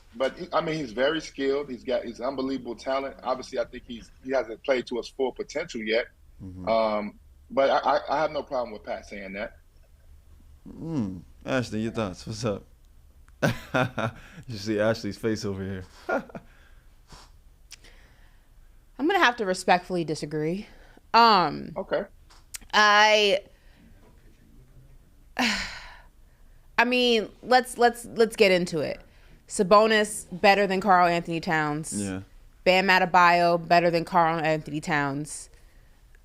he's very skilled. He's unbelievable talent. Obviously, I think he hasn't played to his full potential yet. But I have no problem with Pat saying that. Ashley, your thoughts? What's up? You see Ashley's face over here. I'm gonna have to respectfully disagree. Okay. I mean, let's get into it. Sabonis better than Karl-Anthony Towns. Yeah. Bam Adebayo better than Karl-Anthony Towns.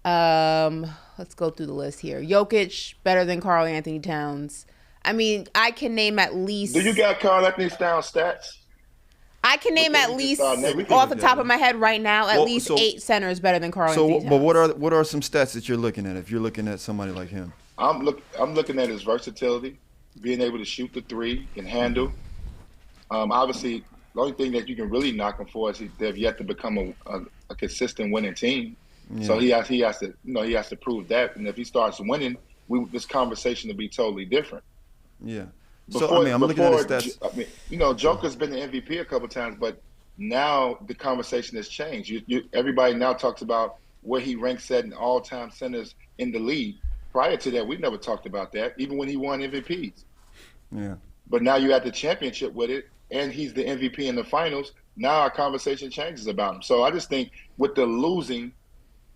Let's go through the list here. Jokic better than Karl-Anthony Towns. I mean, I can name at least. Do you got Karl-Anthony Towns stats? I can name at least we can off the look top at of my head right now at Well, least so- 8 centers better than Karl-Anthony So, Towns. but what are some stats that you're looking at if you're looking at somebody like him? I'm looking at his versatility, being able to shoot the three, can handle. Obviously, the only thing that you can really knock him for is they've yet to become a consistent winning team. Yeah. So he has to prove that. And if he starts winning, this conversation will be totally different. Yeah. So, I mean, I'm looking at his stats. I mean, Joker's been the MVP a couple times, but now the conversation has changed. Everybody now talks about where he ranks at in all-time centers in the league. Prior to that, we never talked about that, even when he won MVPs. Yeah. But now you're at the championship with it, and he's the MVP in the finals. Now our conversation changes about him. So I just think with the losing,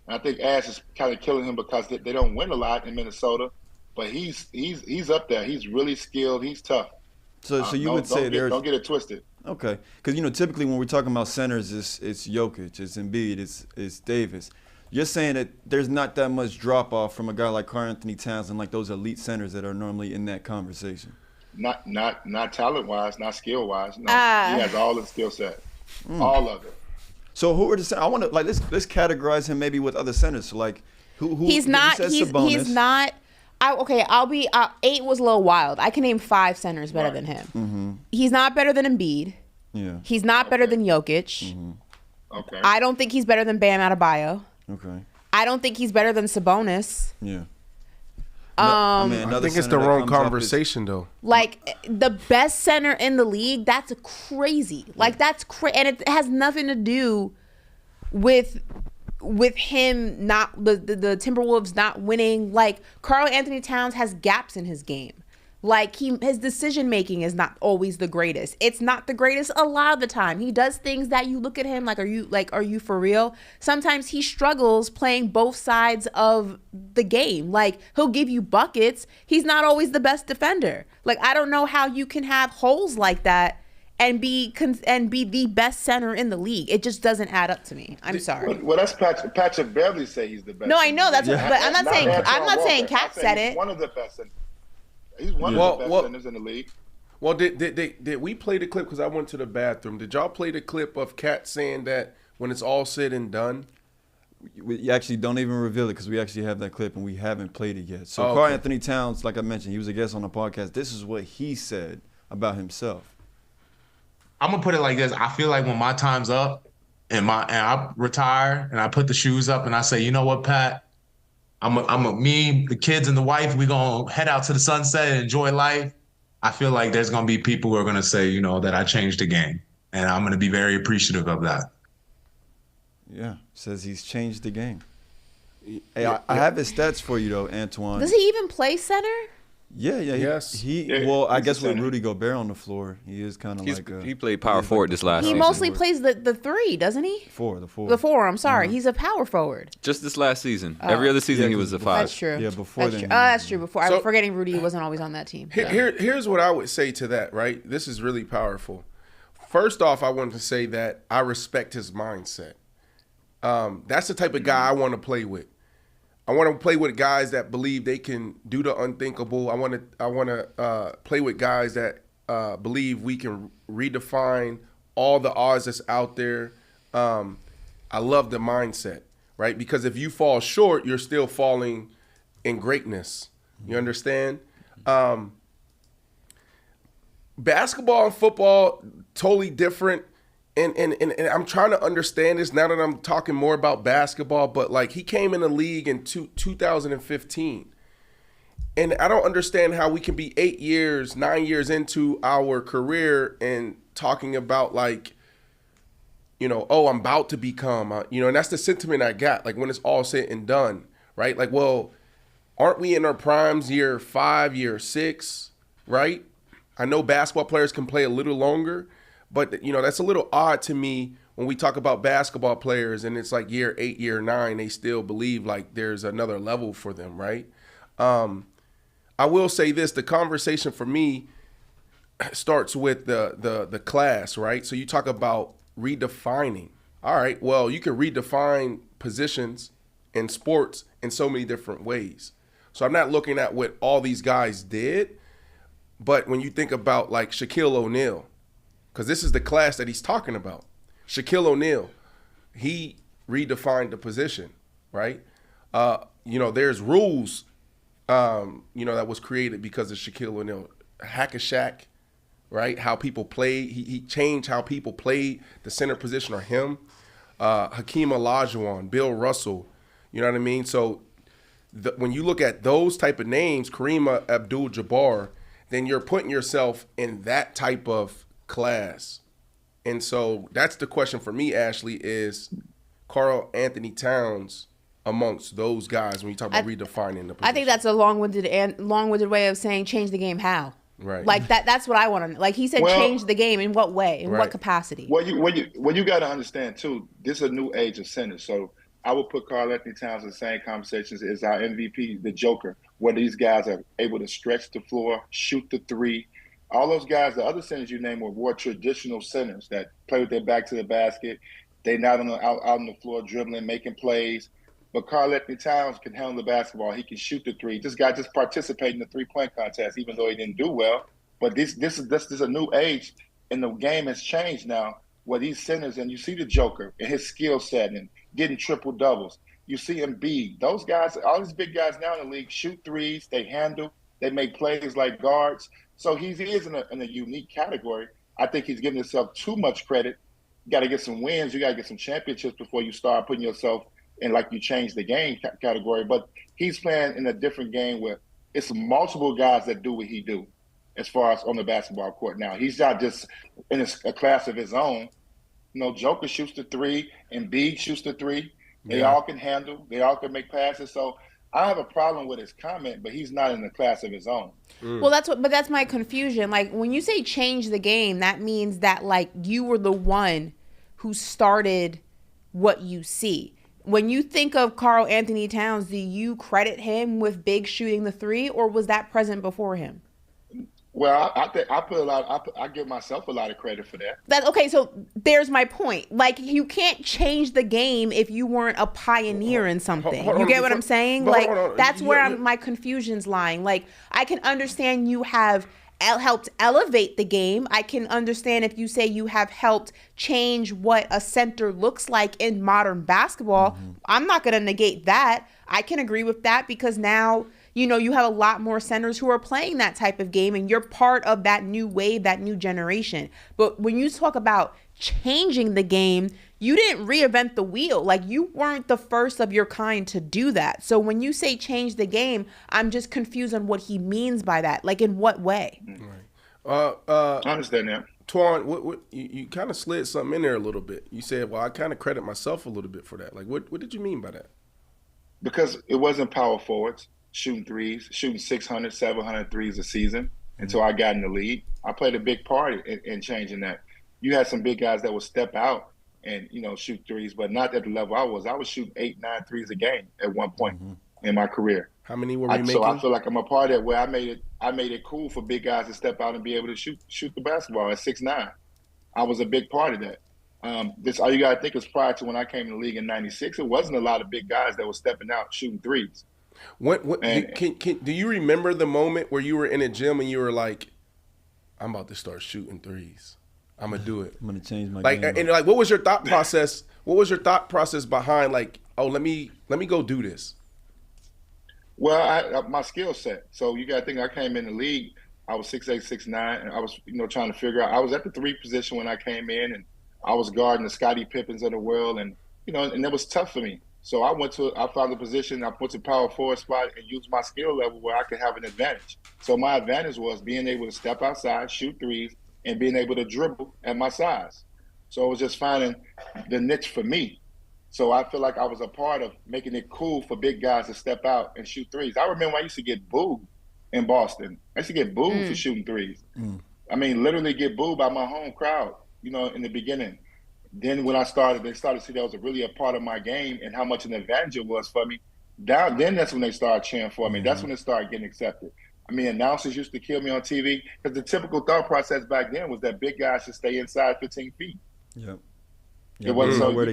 I think Ash is kind of killing him because they don't win a lot in Minnesota. But he's up there. He's really skilled. He's tough. So you would say don't get it twisted. Okay, because typically when we're talking about centers, it's Jokic, it's Embiid, it's Davis. You're saying that there's not that much drop off from a guy like Karl-Anthony Towns and like those elite centers that are normally in that conversation. Not talent wise, not skill wise. No, he has all the skill set, all of it. So who are the? I want to like let's categorize him maybe with other centers. So like who? He's not. He's not. I'll be. 8 was a little wild. I can name 5 centers better than him. Mm-hmm. He's not better than Embiid. Yeah. He's not better than Jokic. Mm-hmm. Okay. I don't think he's better than Bam Adebayo. Okay. I don't think he's better than Sabonis. Yeah. I think it's the wrong conversation, though. Like, the best center in the league, that's crazy. Like, that's crazy. And it has nothing to do with him not, the Timberwolves not winning. Like, Karl-Anthony Towns has gaps in his game. Like, his decision making is not always the greatest. It's not the greatest a lot of the time. He does things that you look at him like, are you for real? Sometimes he struggles playing both sides of the game. Like, he'll give you buckets. He's not always the best defender. Like, I don't know how you can have holes like that and be the best center in the league. It just doesn't add up to me. I'm sorry. Well, that's Patrick Beverly say he's the best. No, I know that's. But I'm not saying Cat said it. He's one of the best. He's one of the best centers in the league. Well, did we play the clip? Because I went to the bathroom. Did y'all play the clip of Cat saying that when it's all said and done? We actually don't even reveal it because we actually have that clip and we haven't played it yet. So Karl-Anthony Towns, like I mentioned, he was a guest on the podcast. This is what he said about himself. I'm gonna put it like this. I feel like when my time's up and I retire and I put the shoes up and I say, you know what, Pat? Me, the kids, and the wife, we're going to head out to the sunset and enjoy life. I feel like there's going to be people who are going to say, you know, that I changed the game. And I'm going to be very appreciative of that. Yeah, says he's changed the game. Hey, I have his stats for you, though, Antoine. Does he even play center? Yeah. Yes. Well, I guess with Rudy Gobert on the floor, he is kind of like he played power forward this last season. He mostly plays the 3, doesn't he? The 4. The 4, I'm sorry. He's a power forward. Just this last season. Every other season he was a 5. That's true. Yeah, before then. That's true. Before. I'm forgetting Rudy wasn't always on that team. Here's what I would say to that, right? This is really powerful. First off, I wanted to say that I respect his mindset. That's the type of guy I want to play with. I want to play with guys that believe they can do the unthinkable. I want to play with guys that believe we can redefine all the odds that's out there. I love the mindset, right? Because if you fall short, you're still falling in greatness. You understand? Basketball and football, totally different. And I'm trying to understand this now that I'm talking more about basketball, but like he came in the league in 2015. And I don't understand how we can be 9 years into our career and talking about like, you know, I'm about to become, and that's the sentiment I got, like when it's all said and done, right? Like, well, aren't we in our primes year 5, year 6, right? I know basketball players can play a little longer, but, you know, that's a little odd to me when we talk about basketball players and it's like year 8, year 9, they still believe like there's another level for them, right? I will say this, the conversation for me starts with the class, right? So you talk about redefining. All right, well, you can redefine positions in sports in so many different ways. So I'm not looking at what all these guys did, but when you think about like Shaquille O'Neal, because this is the class that he's talking about. Shaquille O'Neal, he redefined the position, right? There's rules, that was created because of Shaquille O'Neal. Hack-a-Shaq, right? How people play. He changed how people played the center position or him. Hakeem Olajuwon, Bill Russell, you know what I mean? So when you look at those type of names, Kareem Abdul-Jabbar, then you're putting yourself in that type of class. And so that's the question for me, Ashley, is Karl-Anthony Towns amongst those guys when you talk about redefining the position? I think that's a long-winded way of saying change the game. How? Right. Like that's what I want to. Like he said, change the game in what way? In what capacity? Well, you got to understand too. This is a new age of centers. So I would put Karl-Anthony Towns in the same conversations as our MVP, the Joker, where these guys are able to stretch the floor, shoot the three. All those guys, the other centers you named, were more traditional centers that play with their back to the basket. They're not out on the floor dribbling, making plays. but Karl-Anthony Towns can handle the basketball. He can shoot the three. This guy just participated in the three-point contest, even though he didn't do well. But this is a new age, and the game has changed now. Where these centers, and you see the Joker and his skill set and getting triple doubles. You see Embiid. Those guys, all these big guys now in the league, shoot threes. They handle. They make plays like guards. So he is in a unique category. I think he's giving himself too much credit. You got to get some wins. You got to get some championships before you start putting yourself in like you change the game category. But he's playing in a different game where it's multiple guys that do what he do as far as on the basketball court. Now, he's not just in a class of his own. You know, Joker shoots the three, Embiid shoots the three. They all can handle. They all can make passes. So I have a problem with his comment, but he's not in a class of his own. Well, that's my confusion. Like, when you say change the game, that means that, like, you were the one who started what you see. When you think of Karl-Anthony Towns, do you credit him with big shooting the three, or was that present before him? Well, I give myself a lot of credit for that. Okay, so there's my point. Like, you can't change the game if you weren't a pioneer in something. You get what I'm saying? Like, that's where my confusion's lying. Like, I can understand you have helped elevate the game. I can understand if you say you have helped change what a center looks like in modern basketball. I'm not going to negate that. I can agree with that because now, you know, you have a lot more centers who are playing that type of game, and you're part of that new wave, that new generation. But when you talk about changing the game, you didn't reinvent the wheel. Like, you weren't the first of your kind to do that. So when you say change the game, I'm just confused on what he means by that. Like, in what way? I understand that. Twan, you kind of slid something in there a little bit. You said, well, I kind of credit myself a little bit for that. Like, what did you mean by that? Because it wasn't power forwards shooting threes, shooting 600, 700 threes a season until I got in the league. I played a big part in changing that. You had some big guys that would step out and, you know, shoot threes, but not at the level I was. I was shooting 8, 9 threes a game at one point in my career. How many were we making? So I feel like I'm a part of it where I made it cool for big guys to step out and be able to shoot the basketball at 6'9". I was a big part of that. This all you got to think is prior to when I came in the league in '96, it wasn't a lot of big guys that were stepping out shooting threes. Do you remember the moment where you were in a gym and you were like, I'm about to start shooting threes. I'm gonna do it. I'm gonna change my game. And like, what was your thought process? What was your thought process behind like, oh, let me go do this? Well, my skill set. So you got to think I came in the league. I was 6'8", 6'9", and I was trying to figure out. I was at the 3 position when I came in, and I was guarding the Scottie Pippens of the world, and and it was tough for me. So I found a position, I put the power forward spot and used my skill level where I could have an advantage. So my advantage was being able to step outside, shoot threes, and being able to dribble at my size. So it was just finding the niche for me. So I feel like I was a part of making it cool for big guys to step out and shoot threes. I remember I used to get booed in Boston. I used to get booed for shooting threes. I mean, literally get booed by my home crowd, in the beginning. Then when they started to see that was really a part of my game and how much an advantage it was for me. Then that's when they started cheering for me. That's when it started getting accepted. I mean, announcers used to kill me on TV because the typical thought process back then was that big guys should stay inside 15 feet. Yep. It wasn't so.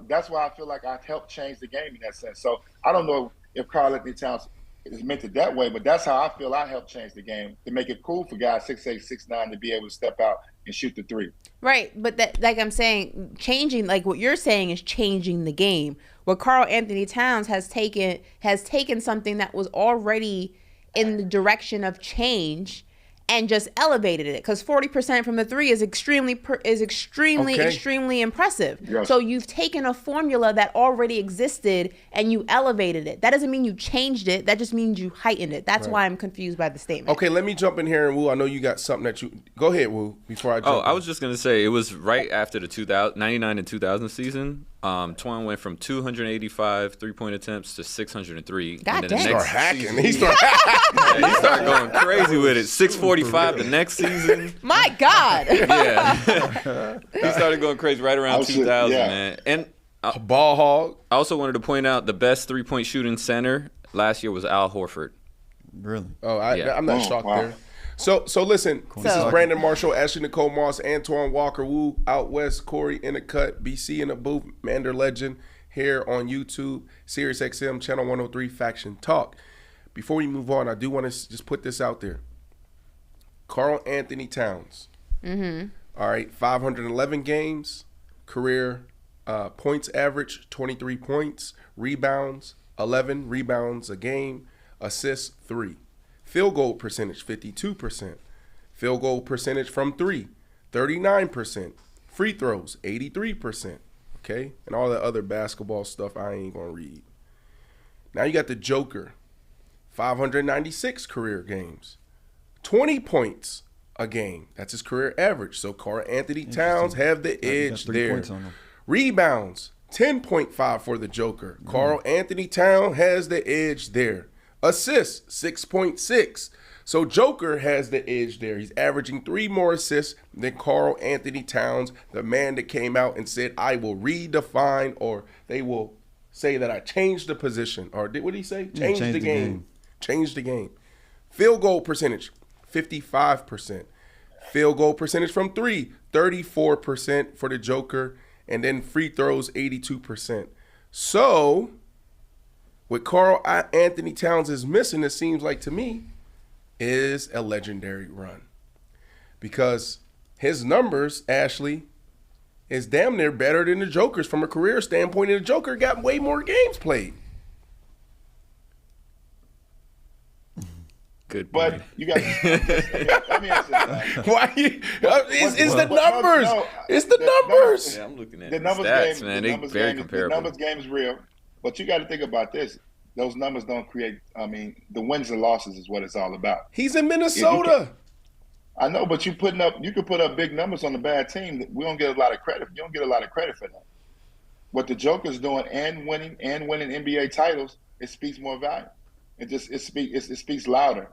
That's why I feel like I helped change the game in that sense. So I don't know if Karl-Anthony Towns is meant it that way, but that's how I feel I helped change the game to make it cool for guys 6'8", 6'9" to be able to step out and shoot the three. Right, but that, like I'm saying, changing, like what you're saying is changing the game. What Karl-Anthony Towns has taken something that was already in the direction of change and just elevated it, because 40% from the three is extremely impressive. Yes. So you've taken a formula that already existed and you elevated it. That doesn't mean you changed it. That just means you heightened it. That's why I'm confused by the statement. Okay, let me jump in here, and Wu, I know you got something that you go ahead, Wu, before I jump. I was just gonna say it was right after the 99 and 2000 season. Twan went from 285 3-point attempts to 603. God damn. He started going crazy with it. 645 the next season. My God. Yeah. He started going crazy right around 2000, man. And ball hog. I also wanted to point out the best 3-point shooting center last year was Al Horford. Really? Oh, I'm not shocked there. So listen, this is Brandon Marshall, Ashley Nicole Moss, Antoine Walker, Wu, Out West, Corey in the cut, BC in the booth, Mander Legend, here on YouTube, SiriusXM Channel 103 Faction Talk. Before we move on, I do want to just put this out there. Karl-Anthony Towns. All right, 511 games, career points average, 23 points, rebounds, 11 rebounds a game, assists, 3. Field goal percentage, 52%. Field goal percentage from 3, 39%. Free throws, 83%. Okay, and all the other basketball stuff I ain't going to read. Now you got the Joker, 596 career games, 20 points a game. That's his career average. So Karl-Anthony Towns have the edge there. Rebounds, 10.5 for the Joker. Karl-Anthony Towns has the edge there. Assists, 6.6. So Joker has the edge there. He's averaging 3 more assists than Karl-Anthony Towns, the man that came out and said, I will redefine, or they will say that I changed the position. Or what did he say? Change the game. Change the game. Field goal percentage, 55%. Field goal percentage from 3, 34% for the Joker. And then free throws, 82%. So what Karl-Anthony Towns is missing, it seems like to me, is a legendary run. Because his numbers, Ashley, is damn near better than the Joker's from a career standpoint. And the Joker got way more games played. Good but point. You got. Let me answer that. Why? It's the numbers. It's the numbers. Yeah, I'm looking at the the numbers stats, game, man. the They numbers very game, comparable. The numbers game is real, but you got to think about this. Those numbers don't create. I mean, the wins and losses is what it's all about. He's in Minnesota. I know, but you can put up big numbers on a bad team. We don't get a lot of credit. You don't get a lot of credit for that. What the Joker's doing and winning NBA titles, it speaks more value. It speaks louder.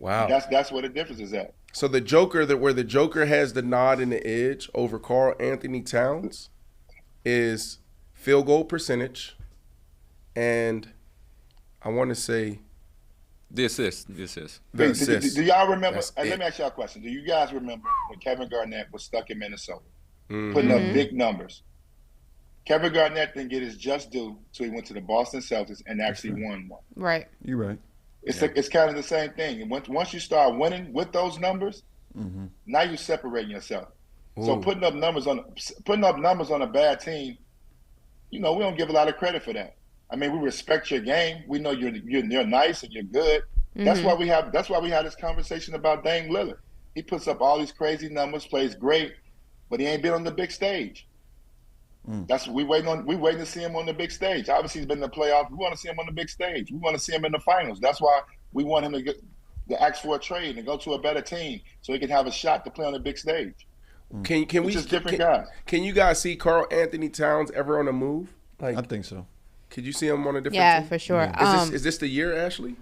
Wow. That's where the difference is at. So the Joker, where the Joker has the nod and the edge over Karl-Anthony Towns, is field goal percentage, and I want to say Do y'all remember? Let me ask y'all a question. Do you guys remember when Kevin Garnett was stuck in Minnesota, putting up big numbers? Kevin Garnett didn't get his just due until he went to the Boston Celtics and actually won one. Right. You're right. It's kind of the same thing. And once you start winning with those numbers, now you're separating yourself. Ooh. So putting up numbers on a bad team, we don't give a lot of credit for that. I mean, we respect your game. We know you're nice and you're good. That's why we had this conversation about Dame Lillard. He puts up all these crazy numbers, plays great, but he ain't been on the big stage. We waiting to see him on the big stage. Obviously, he's been in the playoffs. We want to see him on the big stage. We want to see him in the finals. That's why we want him to ask for a trade and go to a better team so he can have a shot to play on the big stage. Can guys? Can you guys see Karl-Anthony Towns ever on a move? I think so. Could you see him on a different Yeah, team? for sure. Is this the year, Ashley?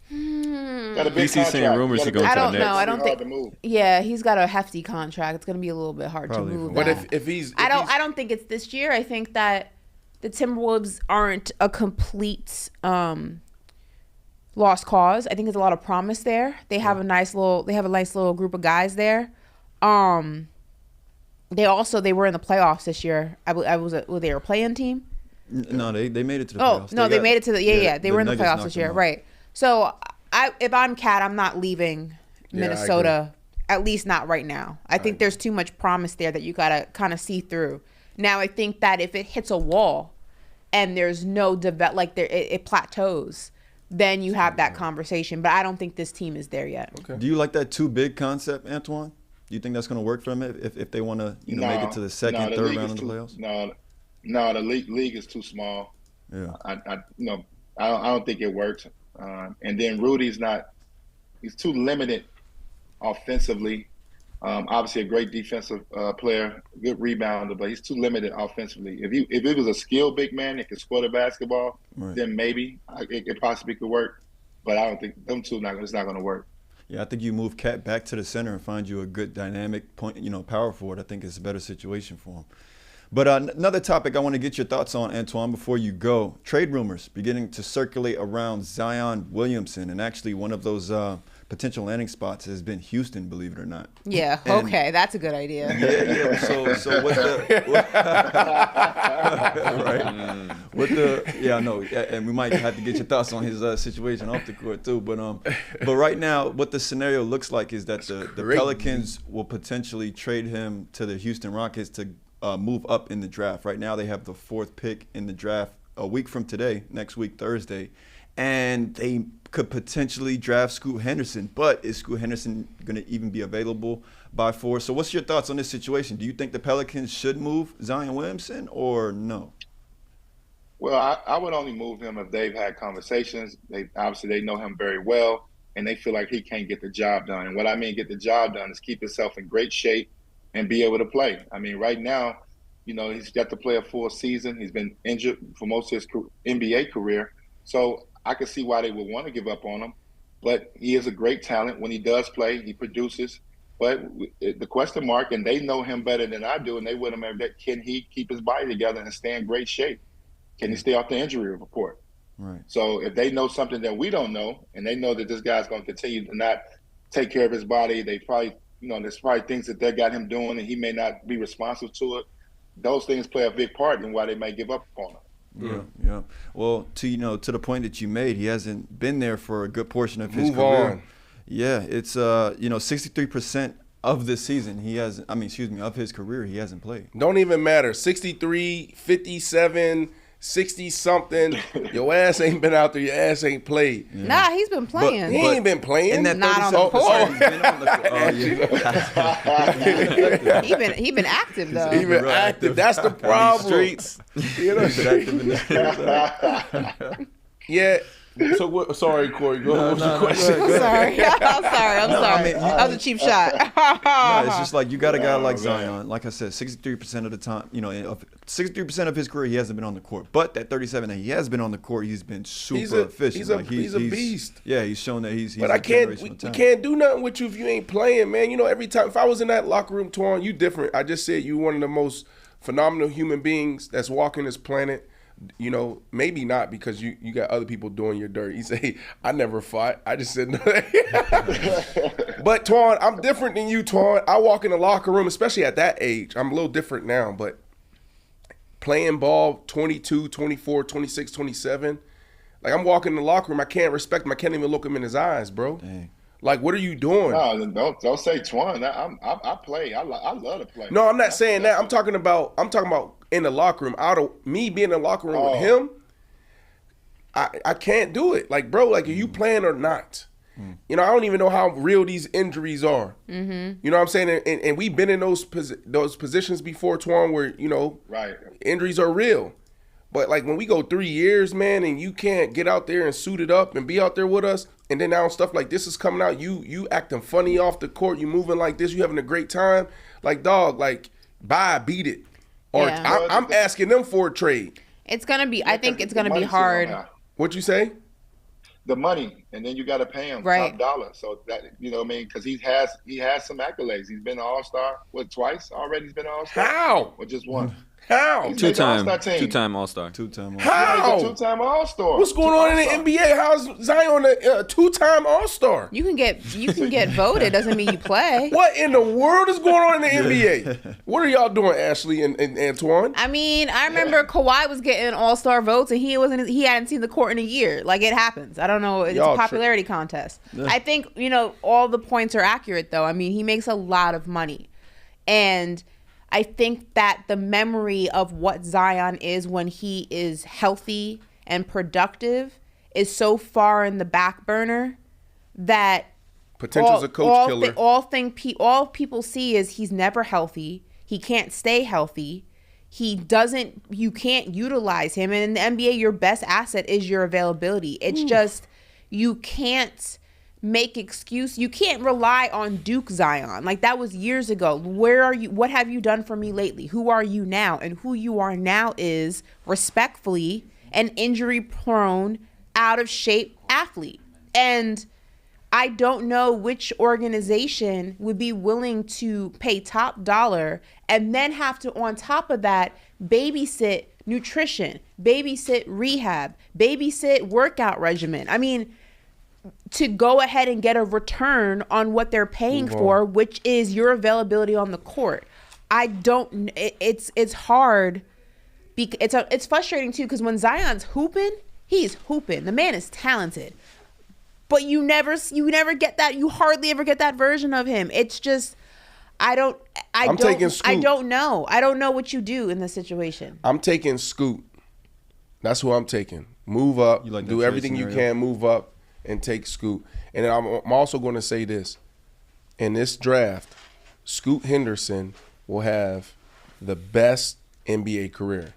Got a big BC saying rumors he going to the I don't Nets. know. I don't think. Yeah, he's got a hefty contract. It's going to be a little bit hard to move. But that. if he's, I don't think it's this year. I think that the Timberwolves aren't a complete lost cause. I think there's a lot of promise there. They have a nice little group of guys there. They were in the playoffs this year. Were they a play-in team? No, they made it to the playoffs. They made it to the they were in the playoffs this year, right? So if I'm Kat, I'm not leaving Minnesota, at least not right now. I think there's too much promise there that you gotta kind of see through. Now I think that if it hits a wall and there's no it plateaus, then you have that conversation. But I don't think this team is there yet. Okay. Do you like that too big concept, Antoine? Do you think that's going to work for them if they want to make it to the second, third round of the playoffs? No, the league is too small. Yeah, I don't think it works. And then Rudy's he's too limited offensively. Obviously a great defensive player, good rebounder, but he's too limited offensively. If it was a skilled big man that could score the basketball, then maybe it possibly could work. But I don't think them two it's not going to work. Yeah, I think you move Cat back to the center and find you a good dynamic point, power forward. I think it's a better situation for him. But another topic I want to get your thoughts on, Antoine, before you go. Trade rumors beginning to circulate around Zion Williamson, and actually one of those potential landing spots has been Houston, believe it or not. Yeah. And- Okay, that's a good idea. Yeah. So what I know, and we might have to get your thoughts on his situation off the court too. But right now, what the scenario looks like is that the Pelicans will potentially trade him to the Houston Rockets to move up in the draft. Right now, they have the 4th pick in the draft a week from today, next week, Thursday. And they could potentially draft Scoot Henderson. But is Scoot Henderson going to even be available by 4? So what's your thoughts on this situation? Do you think the Pelicans should move Zion Williamson or no? Well, I would only move him if they've had conversations. Obviously they know him very well, and they feel like he can't get the job done. And what I mean get the job done is keep himself in great shape and be able to play. I mean, right now, he's got to play a full season. He's been injured for most of his NBA career. So I can see why they would want to give up on him. But he is a great talent. When he does play, he produces. But the question mark, and they know him better than I do, and they would have made that, can he keep his body together and stay in great shape? Can he stay off the injury report? Right. So if they know something that we don't know, and they know that this guy's going to continue to not take care of his body, they probably, there's probably things that they got him doing, and he may not be responsive to it. Those things play a big part in why they may give up on him. Yeah. Well, to the point that you made, he hasn't been there for a good portion of his Move career. on. Yeah, it's 63% of this season of his career he hasn't played. Don't even matter. 63, 57, 60-something. Your ass ain't been out there. Your ass ain't played. Yeah. Nah, he's been playing. He ain't been playing. In that Not on the 37%, court. he's been on the court. he been active though. He been active. That's the problem. Streets. Yeah. So what? Sorry, Corey. Go ahead. What's your question? I'm sorry. I'm sorry. That was a cheap shot. It's just like you got a guy like Zion. Like I said, 63% of the time, 63% of his career he hasn't been on the court. But that 37 that he has been on the court, he's been super efficient. He's a beast. Yeah, he's shown that he's. But we can't do nothing with you if you ain't playing, man. Every time if I was in that locker room, Twan, you different. I just said you one of the most phenomenal human beings that's walking this planet. Maybe not because you got other people doing your dirt. You say, I never fought. I just said no. But, Twan, I'm different than you, Twan. I walk in the locker room, especially at that age. I'm a little different now, but playing ball 22, 24, 26, 27, like I'm walking in the locker room, I can't respect him. I can't even look him in his eyes, bro. Dang. Like, what are you doing? No, don't say Twan. I play. I love to play. No, I'm not saying that. I'm talking about in the locker room. Out of me being in the locker room with him, I can't do it. Like, bro, like, are you playing or not? I don't even know how real these injuries are. Mm-hmm. You know what I'm saying? And we've been in those positions before, Twan, where, right, injuries are real. But, like, when we go 3 years, man, and you can't get out there and suit it up and be out there with us, and then now stuff like this is coming out, you acting funny off the court, you moving like this, you having a great time, like, dog, like, bye, beat it. Or Yeah. I'm asking them for a trade. It's gonna be. I think it's gonna be hard. What'd you say? The money, and then you got to pay him top dollar. So that because he has some accolades. He's been an All-Star twice already. He's been an All-Star. How? Or just one? How? Two-time All-Star. How? He's a two-time All-Star. What's going on in the NBA? How's Zion a two-time All-Star? You can get voted. Doesn't mean you play. What in the world is going on in the NBA? What are y'all doing, Ashley and Antoine? I mean, I remember Kawhi was getting All-Star votes, and he hadn't seen the court in a year. Like, it happens. I don't know. It's a popularity contest. Yeah. I think all the points are accurate, though. I mean, he makes a lot of money, and I think that the memory of what Zion is when he is healthy and productive is so far in the back burner that potential's a coach killer. All people see is he's never healthy. He can't stay healthy. You can't utilize him. And in the NBA, your best asset is your availability. It's just, you can't make excuse. You can't rely on Duke Zion. Like, that was years ago. Where are you? What have you done for me lately? Who are you now? And who you are now is, respectfully, an injury-prone, out-of-shape athlete. And I don't know which organization would be willing to pay top dollar and then have to, on top of that, babysit nutrition, babysit rehab, babysit workout regimen. I mean, to go ahead and get a return on what they're paying for, which is your availability on the court. It's hard. It's frustrating too, because when Zion's hooping, he's hooping. The man is talented, but you never get that. You hardly ever get that version of him. It's just I don't know. I don't know what you do in this situation. I'm taking Scoot. That's who I'm taking. Move up. Do everything you can. Move up and take Scoot. And then I'm also going to say this: in this draft, Scoot Henderson will have the best NBA career.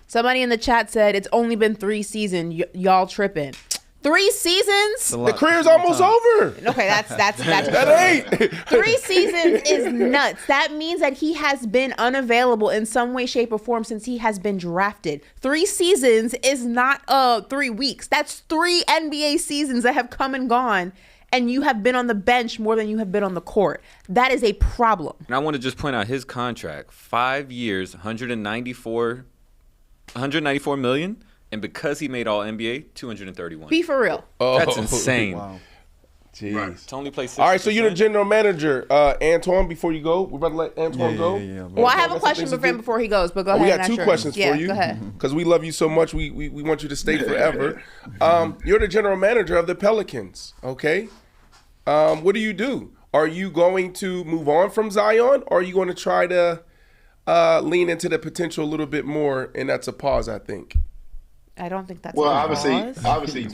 Somebody in the chat said it's only been 3 seasons. Y'all tripping. 3 seasons? The career's almost over. Okay, that's that ain't. 3 seasons is nuts. That means that he has been unavailable in some way, shape, or form since he has been drafted. 3 seasons is not 3 weeks. That's 3 NBA seasons that have come and gone, and you have been on the bench more than you have been on the court. That is a problem. And I want to just point out his contract: 5 years, 194 million. And because he made All NBA, 231. Be for real. That's insane. Wow. Jeez. Right. To only play 60%. All right, so you're the general manager. Antoine, before you go, we're about to let Antoine go. Yeah. Well, I have a question for him before he goes, but go ahead. We got 2 questions for you. Go ahead. Because we love you so much, we want you to stay forever. You're the general manager of the Pelicans, okay? What do? Are you going to move on from Zion, or are you going to try to lean into the potential a little bit more, and that's a pause, I think? I don't think that's obviously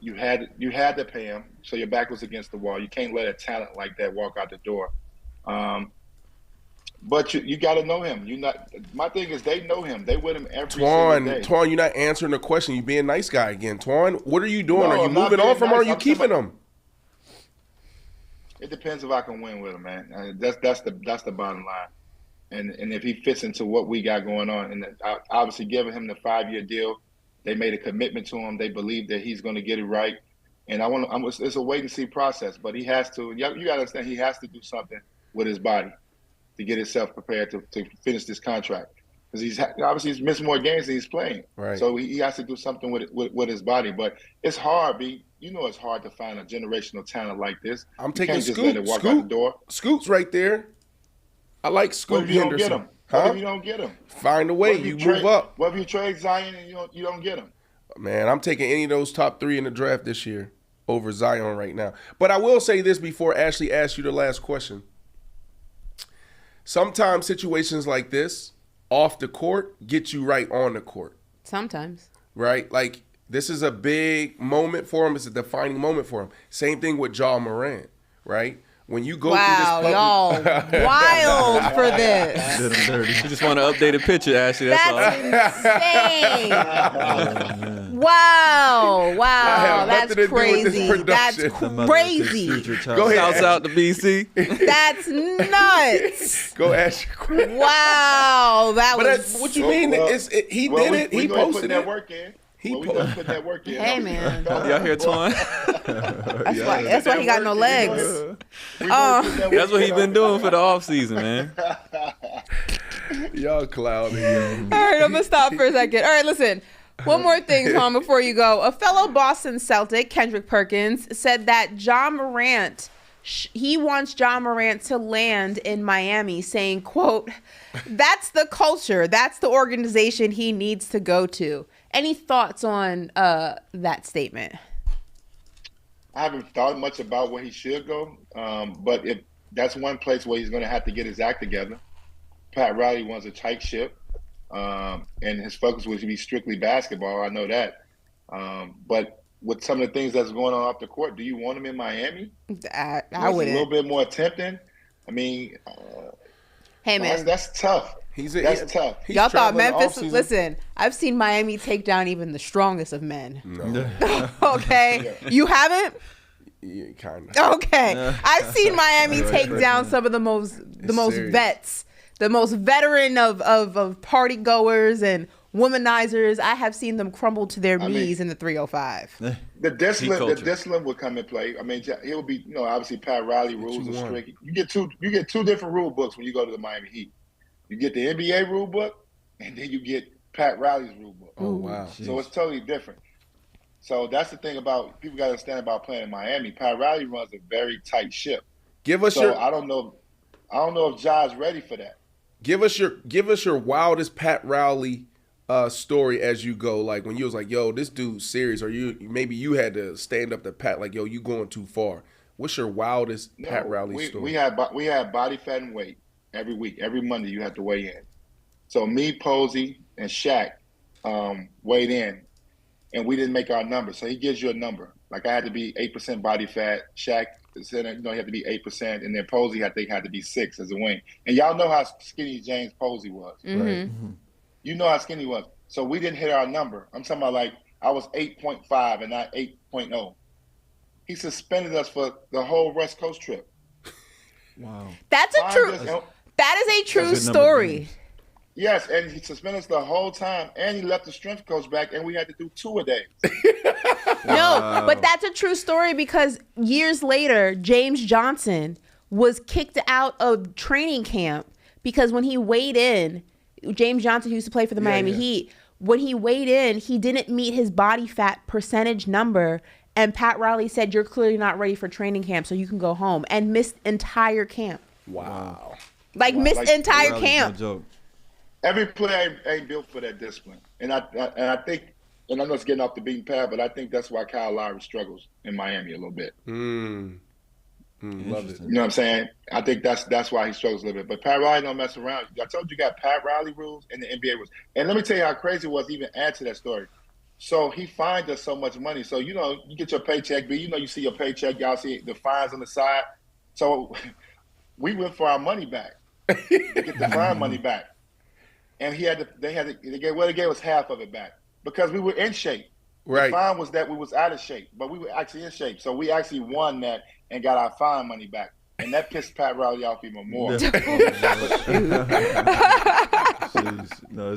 you had to pay him, so your back was against the wall. You can't let a talent like that walk out the door. But you got to know him. My thing is, they know him. They with him every single day. Twan, you're not answering the question. You being nice guy again. Twan, what are you doing? Are you moving on from him, or are you keeping him? It depends if I can win with him, man. That's the bottom line. And if he fits into what we got going on, and obviously giving him the 5-year deal. They made a commitment to him. They believe that he's going to get it right. And it's a wait and see process, but he has to. You got to understand, he has to do something with his body to get himself prepared to finish this contract. Because he's missed more games than he's playing. Right. So he has to do something with his body. But it's hard, B. You know it's hard to find a generational talent like this. I'm taking Scoot. Just let it walk out the door. Scoot's right there. I like Scoot Henderson. Don't get him? What if you don't get him? Find a way. You move up. What if you trade Zion and you don't get him? Man, I'm taking any of those top 3 in the draft this year over Zion right now. But I will say this before Ashley asks you the last question. Sometimes situations like this, off the court, get you right on the court. Sometimes. Right? Like, this is a big moment for him. It's a defining moment for him. Same thing with Ja Morant, right? When you go through this y'all wild for this. You just want to update a picture, Ashley. That's insane. Wow. That's crazy. That's crazy. Go ahead. Shouts out to BC. That's nuts. Go ask your question. Wow. What you mean? He did it. He posted that work in. We put that work in. Hey, man. Y'all hear Twan? That's why he got no legs. That's what he been doing for the off season, man. Y'all cloudy. All right, I'm going to stop for a second. All right, listen. One more thing, Tom, before you go. A fellow Boston Celtic, Kendrick Perkins, said that he wants Ja Morant to land in Miami, saying, quote, "That's the culture. That's the organization he needs to go to." Any thoughts on that statement? I haven't thought much about where he should go, but if that's one place where he's going to have to get his act together. Pat Riley wants a tight ship, and his focus would be strictly basketball. I know that. But with some of the things that's going on off the court, do you want him in Miami? I wouldn't. A little bit more tempting. I mean, hey, man. That's tough. That's tough. Y'all thought Memphis? Listen, I've seen Miami take down even the strongest of men. No. Okay, you haven't? Yeah, kind of. Okay, I've seen Miami take down some of the most vets, the most veteran of party goers and womanizers. I have seen them crumble to their knees in the 305. The discipline would come in play. I mean, it would be, obviously Pat Riley rules are strict. You get two different rule books when you go to the Miami Heat. You get the NBA rule book, and then you get Pat Riley's rule book. Oh, wow. So it's totally different. So that's the thing about people got to understand about playing in Miami. Pat Riley runs a very tight ship. Give us I don't know if Ja's ready for that. Give us your wildest Pat Riley story as you go. Like when you was like, yo, this dude's serious, or maybe you had to stand up to Pat like, yo, you going too far. What's your wildest Pat Riley story? We had body fat and weight every week. Every Monday you had to weigh in. So me, Posey, and Shaq weighed in, and we didn't make our number. So he gives you a number. Like I had to be 8% body fat. Shaq said, he had to be 8%, and then Posey had to be 6 as a wing. And y'all know how skinny James Posey was, Mm-hmm. right? Mm-hmm. You know how skinny he was. So we didn't hit our number. I'm talking about like I was 8.5 and not 8.0. He suspended us for the whole West Coast trip. Wow. That is a true story. Yes, and he suspended us the whole time, and he left the strength coach back, and we had to do 2 a day. No, but that's a true story because years later, James Johnson was kicked out of training camp because when he weighed in, James Johnson, who used to play for the Miami Heat, when he weighed in, he didn't meet his body fat percentage number, and Pat Riley said, "You're clearly not ready for training camp, so you can go home," and missed entire camp. Wow. Missed entire camp. No joke. Every player ain't built for that discipline, and I think, and I know it's getting off the beaten path, but I think that's why Kyle Lowry struggles in Miami a little bit. Love it. You know what I'm saying? I think that's why he struggles a little bit. But Pat Riley don't mess around. I told you got Pat Riley rules and the NBA rules. And let me tell you how crazy it was to even add to that story. So he fined us so much money. So, you get your paycheck, but you see your paycheck, y'all see the fines on the side. So we went for our money back to get the fine money back. And they gave us half of it back because we were in shape. Right. The fine was that we was out of shape, but we were actually in shape. So we actually won that and got our fine money back. And that pissed Pat Riley off even more. No, it's a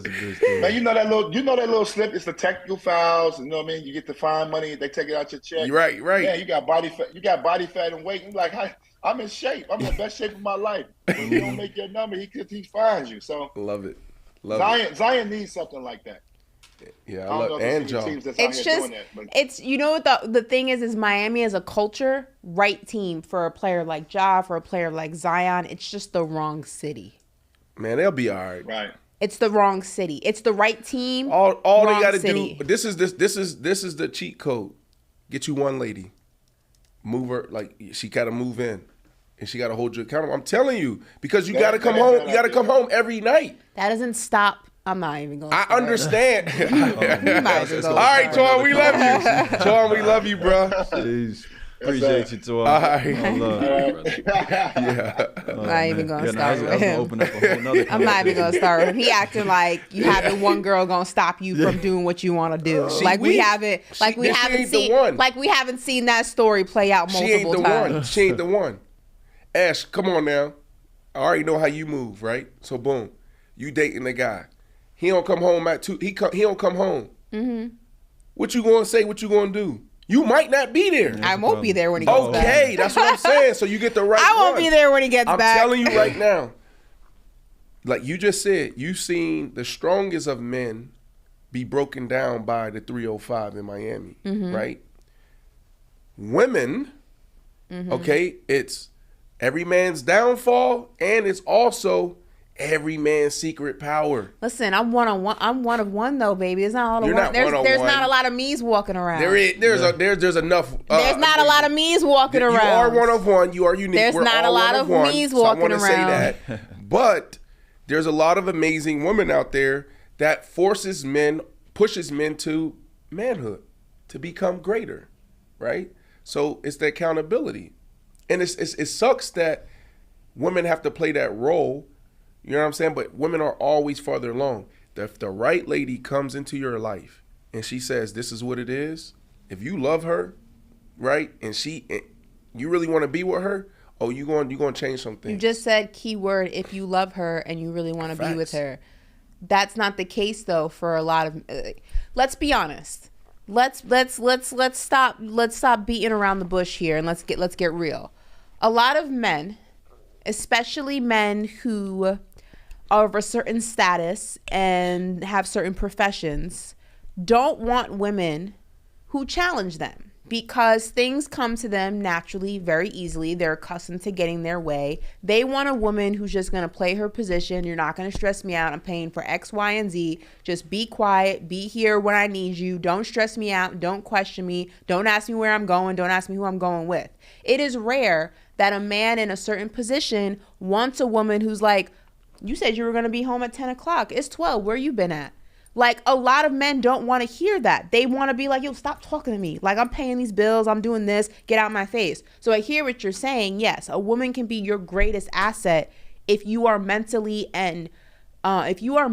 good story. Man, you know that little slip. It's the technical fouls. You know what I mean? You get the fine money. They take it out your check. Right. Yeah, you got body fat. You got body fat and weight. You're like, I'm in shape. I'm in the best shape of my life. When you don't make your number, he fines you. So love it. Zion needs something like that. Yeah, I love Angel. It's just, what the thing is Miami as a culture, right team for a player like Ja, for a player like Zion. It's just the wrong city. Man, they'll be all right. Right. It's the wrong city. It's the right team. All they got to do. This is the cheat code. Get you one lady, move her like she got to move in, and she got to hold you accountable. I'm telling you because you got to come home. You got to come home every night. That doesn't stop. I'm not even going to I understand. All right, Twan, we love you. Twan, we love you, bro. Jeez. Appreciate you, Twan. All right. I'm not even going to start with him. I'm not even going to start with him. He acting like you having one girl going to stop you from doing what you want to do. We haven't seen that story play out multiple times. She ain't the one. Ash, come on now. I already know how you move, right? So boom, you dating the guy. He don't come home at 2. He don't come home. Mm-hmm. What you gonna say? What you gonna do? You might not be there. I won't be there when he gets back. Okay, that's what I'm saying. So you get the right I won't be there when he gets back. I'm telling you right now. Like you just said, you've seen the strongest of men be broken down by the 305 in Miami, right? Women, okay, it's every man's downfall, and it's also every man's secret power. Listen, I'm one of one though, baby. There's not a lot of there's not a lot of me's walking around. There's enough. There's not a lot of me's walking around. You are one of one. You are unique. There's not a lot of me's walking around. I want to say that. But there's a lot of amazing women out there that pushes men to manhood, to become greater, right? So it's the accountability, and it sucks that women have to play that role. You know what I'm saying? But women are always farther along. If the right lady comes into your life and she says, this is what it is, if you love her, right, and you really want to be with her, you're going to change something. You just said keyword, if you love her and you really want to be with her. That's not the case though for a lot of let's be honest. Let's stop beating around the bush here and let's get real. A lot of men, especially men who are of a certain status and have certain professions, don't want women who challenge them. Because things come to them naturally, very easily. They're accustomed to getting their way. They want a woman who's just going to play her position. You're not going to stress me out. I'm paying for X, Y, and Z. Just be quiet. Be here when I need you. Don't stress me out. Don't question me. Don't ask me where I'm going. Don't ask me who I'm going with. It is rare that a man in a certain position wants a woman who's like, you said you were going to be home at 10 o'clock. It's 12. Where you been at? Like, a lot of men don't want to hear that. They want to be like, yo, stop talking to me. Like, I'm paying these bills. I'm doing this. Get out my face. So I hear what you're saying. Yes, a woman can be your greatest asset if you are mentally and if you are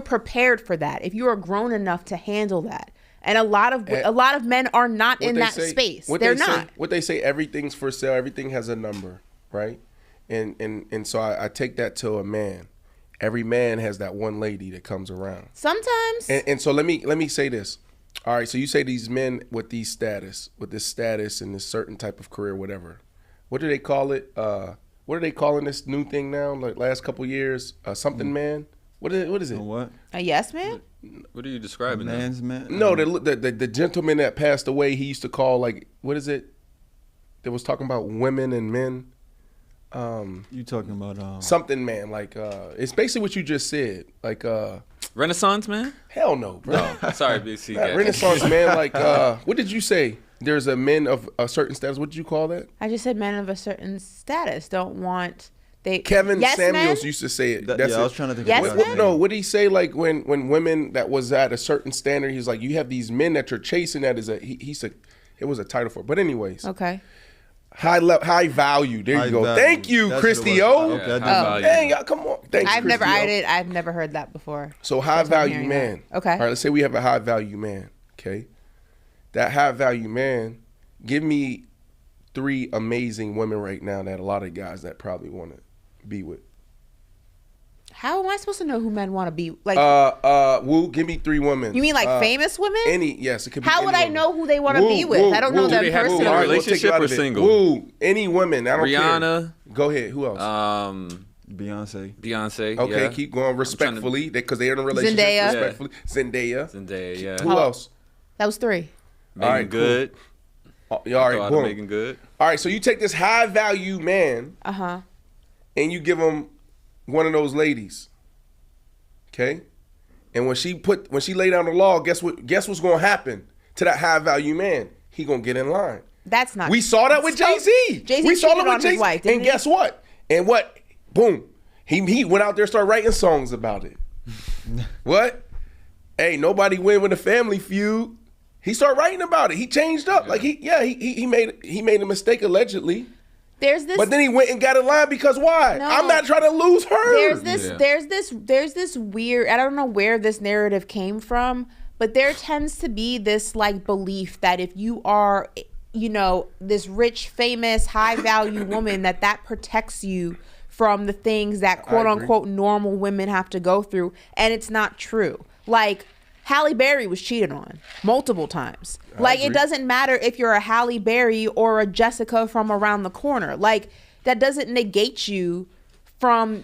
prepared for that. If you are grown enough to handle that. And a lot of men are not in that space. They're not. What they say, everything's for sale. Everything has a number, right? And so I take that to a man. Every man has that one lady that comes around. Sometimes. And so let me say this. All right, so you say these men with this status and this certain type of career, whatever. What do they call it? What are they calling this new thing now? Like last couple years, something man. What is it? What? A yes man? What are you describing? Man's man? No, the gentleman that passed away, he used to call, like, what is it? That was talking about women and men. You talking about something man, like it's basically what you just said, like Renaissance man? Hell no, bro. No, sorry, BC. Renaissance man, like what did you say? There's a men of a certain status. What did you call that? I just said men of a certain status don't want Kevin yes Samuels men? used to say it. I was trying to think yes of men? No, what did he say? Like when women that was at a certain standard, he's like, you have these men that you're chasing. That is he said it was a title for it. But anyways, okay. High value. There you go. Value. Thank you, That's Christy what O. value. Dang, y'all, come on. Thanks, I've Christy never heard that before. So high value man. That. Okay. All right, let's say we have a high value man. Okay. That high value man, give me 3 amazing women right now that a lot of guys that probably want to be with. How am I supposed to know who men want to be? Like, Woo, give me 3 women. You mean like famous women? Yes, it could be. How would I know who they want to be with? I don't know them personally. Do they have a relationship or single? Woo, any women. I don't Rihanna. care. Go ahead. Who else? Beyonce. Okay, yeah. keep going respectfully because they're in a relationship. Zendaya. Respectfully. Zendaya, yeah. Who else? That was 3. Megan Good. Cool. All right, boom. Megan Good. All right, so you take this high value man, and you give him one of those ladies. Okay, and when she lay down the law, guess what's gonna happen to that high value man? He gonna get in line. That's not. We saw that with Jay-Z. We saw that with Jay-Z. And guess what? Boom. He went out there and started writing songs about it. What? Hey, nobody win with a Family Feud. He started writing about it. He changed up. Like he made a mistake allegedly. But then he went and got in line because why? No, I'm not trying to lose her. There's this weird, I don't know where this narrative came from, but there tends to be this like belief that if you are, this rich, famous, high value woman, that protects you from the things that quote unquote normal women have to go through. And it's not true. Like, Halle Berry was cheated on multiple times. Like, it doesn't matter if you're a Halle Berry or a Jessica from around the corner. Like, that doesn't negate you from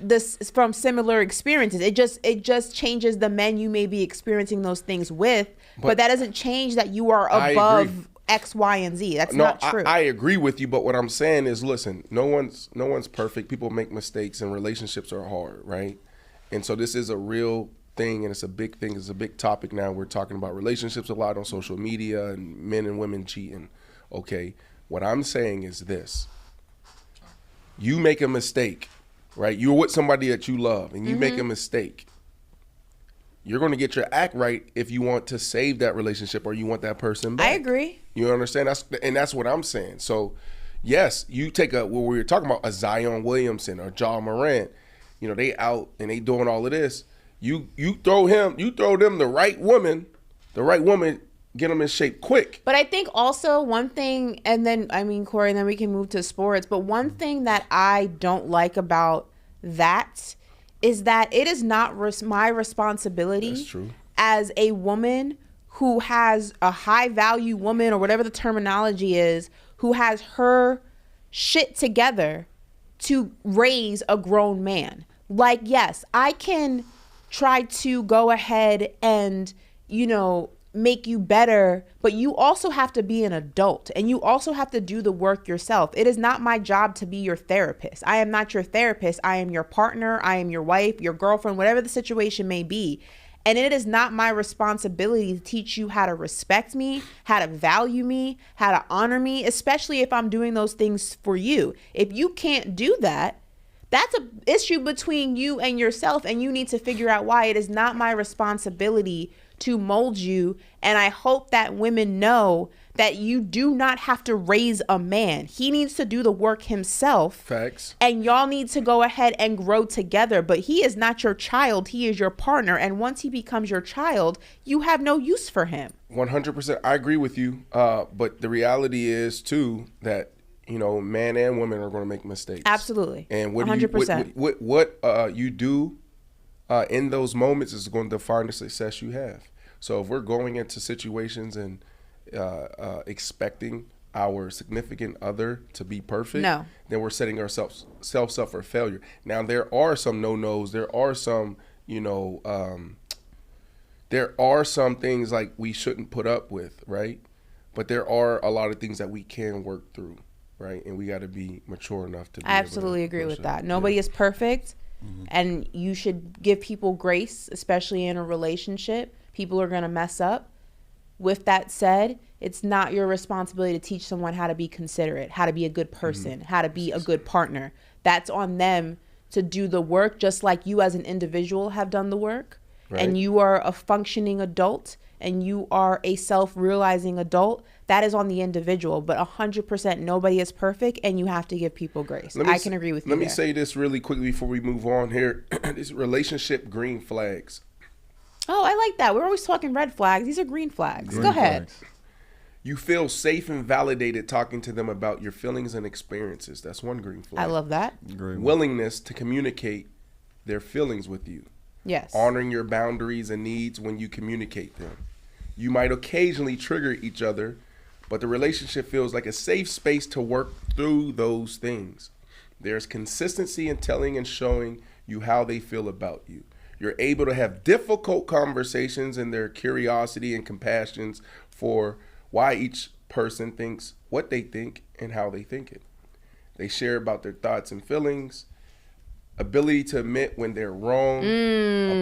similar experiences. It just changes the men you may be experiencing those things with. But that doesn't change that you are above X, Y, and Z. That's not true. I agree with you, but what I'm saying is, listen, no one's perfect. People make mistakes, and relationships are hard, right? And so this is a real thing, and it's a big thing. It's a big topic now. We're talking about relationships a lot on social media and men and women cheating. Okay, what I'm saying is this: you make a mistake, right? You're with somebody that you love, and you make a mistake. You're going to get your act right if you want to save that relationship or you want that person back. I agree. You understand? That's what I'm saying. So, yes, you take what we were talking about, a Zion Williamson or Ja Morant. They out and they doing all of this. You throw them the right woman, get them in shape quick. But I think also one thing, and then, Corey, and then we can move to sports, but one thing that I don't like about that is that it is not my responsibility as a woman who has a high value woman, or whatever the terminology is, who has her shit together, to raise a grown man. Like, yes, I can try to go ahead and make you better, but you also have to be an adult and you also have to do the work yourself. It is not my job to be your therapist. I am not your therapist. I am your partner. I am your wife, your girlfriend, whatever the situation may be. And it is not my responsibility to teach you how to respect me, how to value me, how to honor me, especially if I'm doing those things for you. If you can't do that, that's an issue between you and yourself, and you need to figure out why. It is not my responsibility to mold you. And I hope that women know that you do not have to raise a man. He needs to do the work himself. Facts. And y'all need to go ahead and grow together. But he is not your child. He is your partner. And once he becomes your child, you have no use for him. 100%. I agree with you. But the reality is, too, that, man and women are going to make mistakes. Absolutely. And 100%. What you do in those moments is going to define the success you have. So if we're going into situations and expecting our significant other to be perfect, then we're setting ourselves up for failure. Now, there are some no-nos. There are some, there are some things like we shouldn't put up with, right? But there are a lot of things that we can work through, right? And we got to be mature enough to be I absolutely agree with that. Nobody is perfect. Mm-hmm. And you should give people grace, especially in a relationship. People are going to mess up. With that said, it's not your responsibility to teach someone how to be considerate, how to be a good person, how to be a good partner. That's on them to do the work, just like you as an individual have done the work. Right. And you are a functioning adult and you are a self-realizing adult. That is on the individual, but 100% nobody is perfect, and you have to give people grace. I can agree with you. Let me say this really quickly before we move on here. This relationship green flags. Oh, I like that. We're always talking red flags. These are green flags. Go ahead. You feel safe and validated talking to them about your feelings and experiences. That's one green flag. I love that. Willingness to communicate their feelings with you. Yes. Honoring your boundaries and needs when you communicate them. You might occasionally trigger each other, but the relationship feels like a safe space to work through those things. There's consistency in telling and showing you how they feel about you. You're able to have difficult conversations, and their curiosity and compassions for why each person thinks what they think and how they think it. They share about their thoughts and feelings, ability to admit when they're wrong,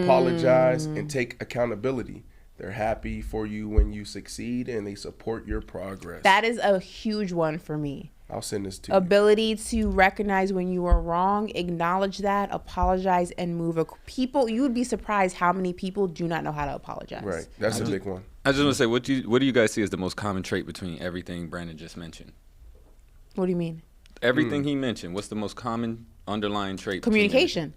apologize, and take accountability. They're happy for you when you succeed, and they support your progress. That is a huge one for me. I'll send this to you. Ability to recognize when you are wrong, acknowledge that, apologize, and move. People, you would be surprised how many people do not know how to apologize. Right. That's a big one. I just want to say, what do you guys see as the most common trait between everything Brandon just mentioned? What do you mean? Everything he mentioned. What's the most common underlying trait? Communication.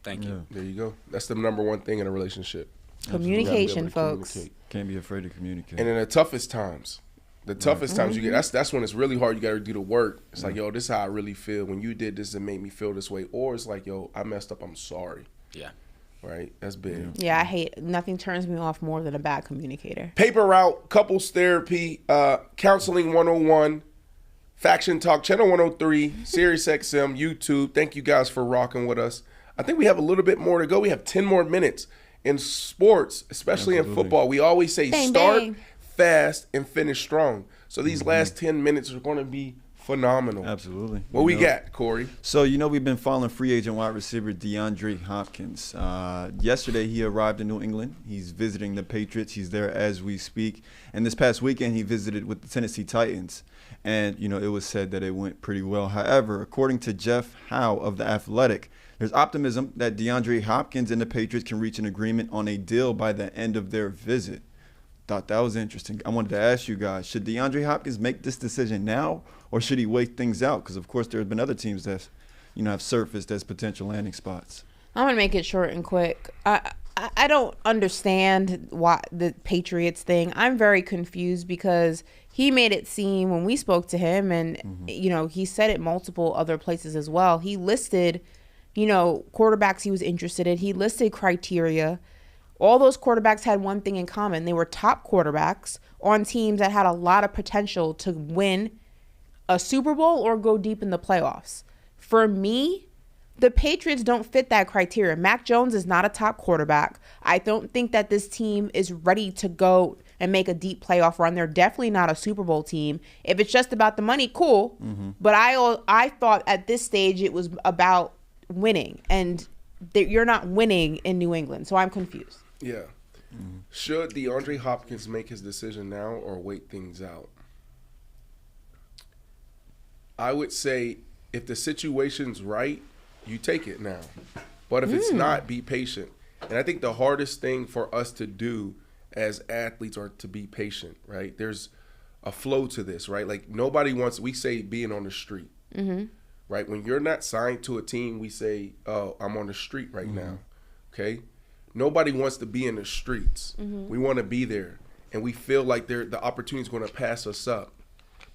Thank you. There you go. That's the number one thing in a relationship. Communication, folks. Can't be afraid to communicate. And in the toughest times, times you get, that's when it's really hard. You got to do the work. It's like, yo, this is how I really feel. When you did this, it made me feel this way. Or it's like, yo, I messed up. I'm sorry. Yeah. Right? That's big. Yeah, I hate, nothing turns me off more than a bad communicator. Paper Route, Couples Therapy, Counseling 101, Faction Talk, Channel 103, Sirius XM, YouTube. Thank you guys for rocking with us. I think we have a little bit more to go. We have 10 more minutes. In sports, especially in football, we always say start fast and finish strong. So these last 10 minutes are going to be phenomenal. Absolutely. What we got, Corey? So, we've been following free agent wide receiver DeAndre Hopkins. Yesterday, he arrived in New England. He's visiting the Patriots. He's there as we speak. And this past weekend, he visited with the Tennessee Titans. And, it was said that it went pretty well. However, according to Jeff Howe of The Athletic, there's optimism that DeAndre Hopkins and the Patriots can reach an agreement on a deal by the end of their visit. Thought that was interesting. I wanted to ask you guys, should DeAndre Hopkins make this decision now, or should he wait things out? Because, of course, there have been other teams that, have surfaced as potential landing spots. I'm going to make it short and quick. I don't understand why the Patriots thing. I'm very confused because he made it seem when we spoke to him, and, he said it multiple other places as well. He listed quarterbacks he was interested in. He listed criteria. All those quarterbacks had one thing in common. They were top quarterbacks on teams that had a lot of potential to win a Super Bowl or go deep in the playoffs. For me, The Patriots don't fit that criteria. Mac Jones is not a top quarterback. I don't think that this team is ready to go and make a deep playoff run. They're definitely not a Super Bowl team. If it's just about the money, cool. But I thought at this stage it was about winning, and you're not winning in New England, so I'm confused. Yeah. Should DeAndre Hopkins make his decision now or wait things out? I would say if the situation's right, you take it now. But if it's not, be patient. And I think the hardest thing for us to do as athletes are to be patient, right? There's a flow to this, right? Like nobody wants, we say being on the street, right? When you're not signed to a team, we say, oh, I'm on the street right now, okay? Nobody wants to be in the streets. We want to be there. And we feel like the opportunity is going to pass us up.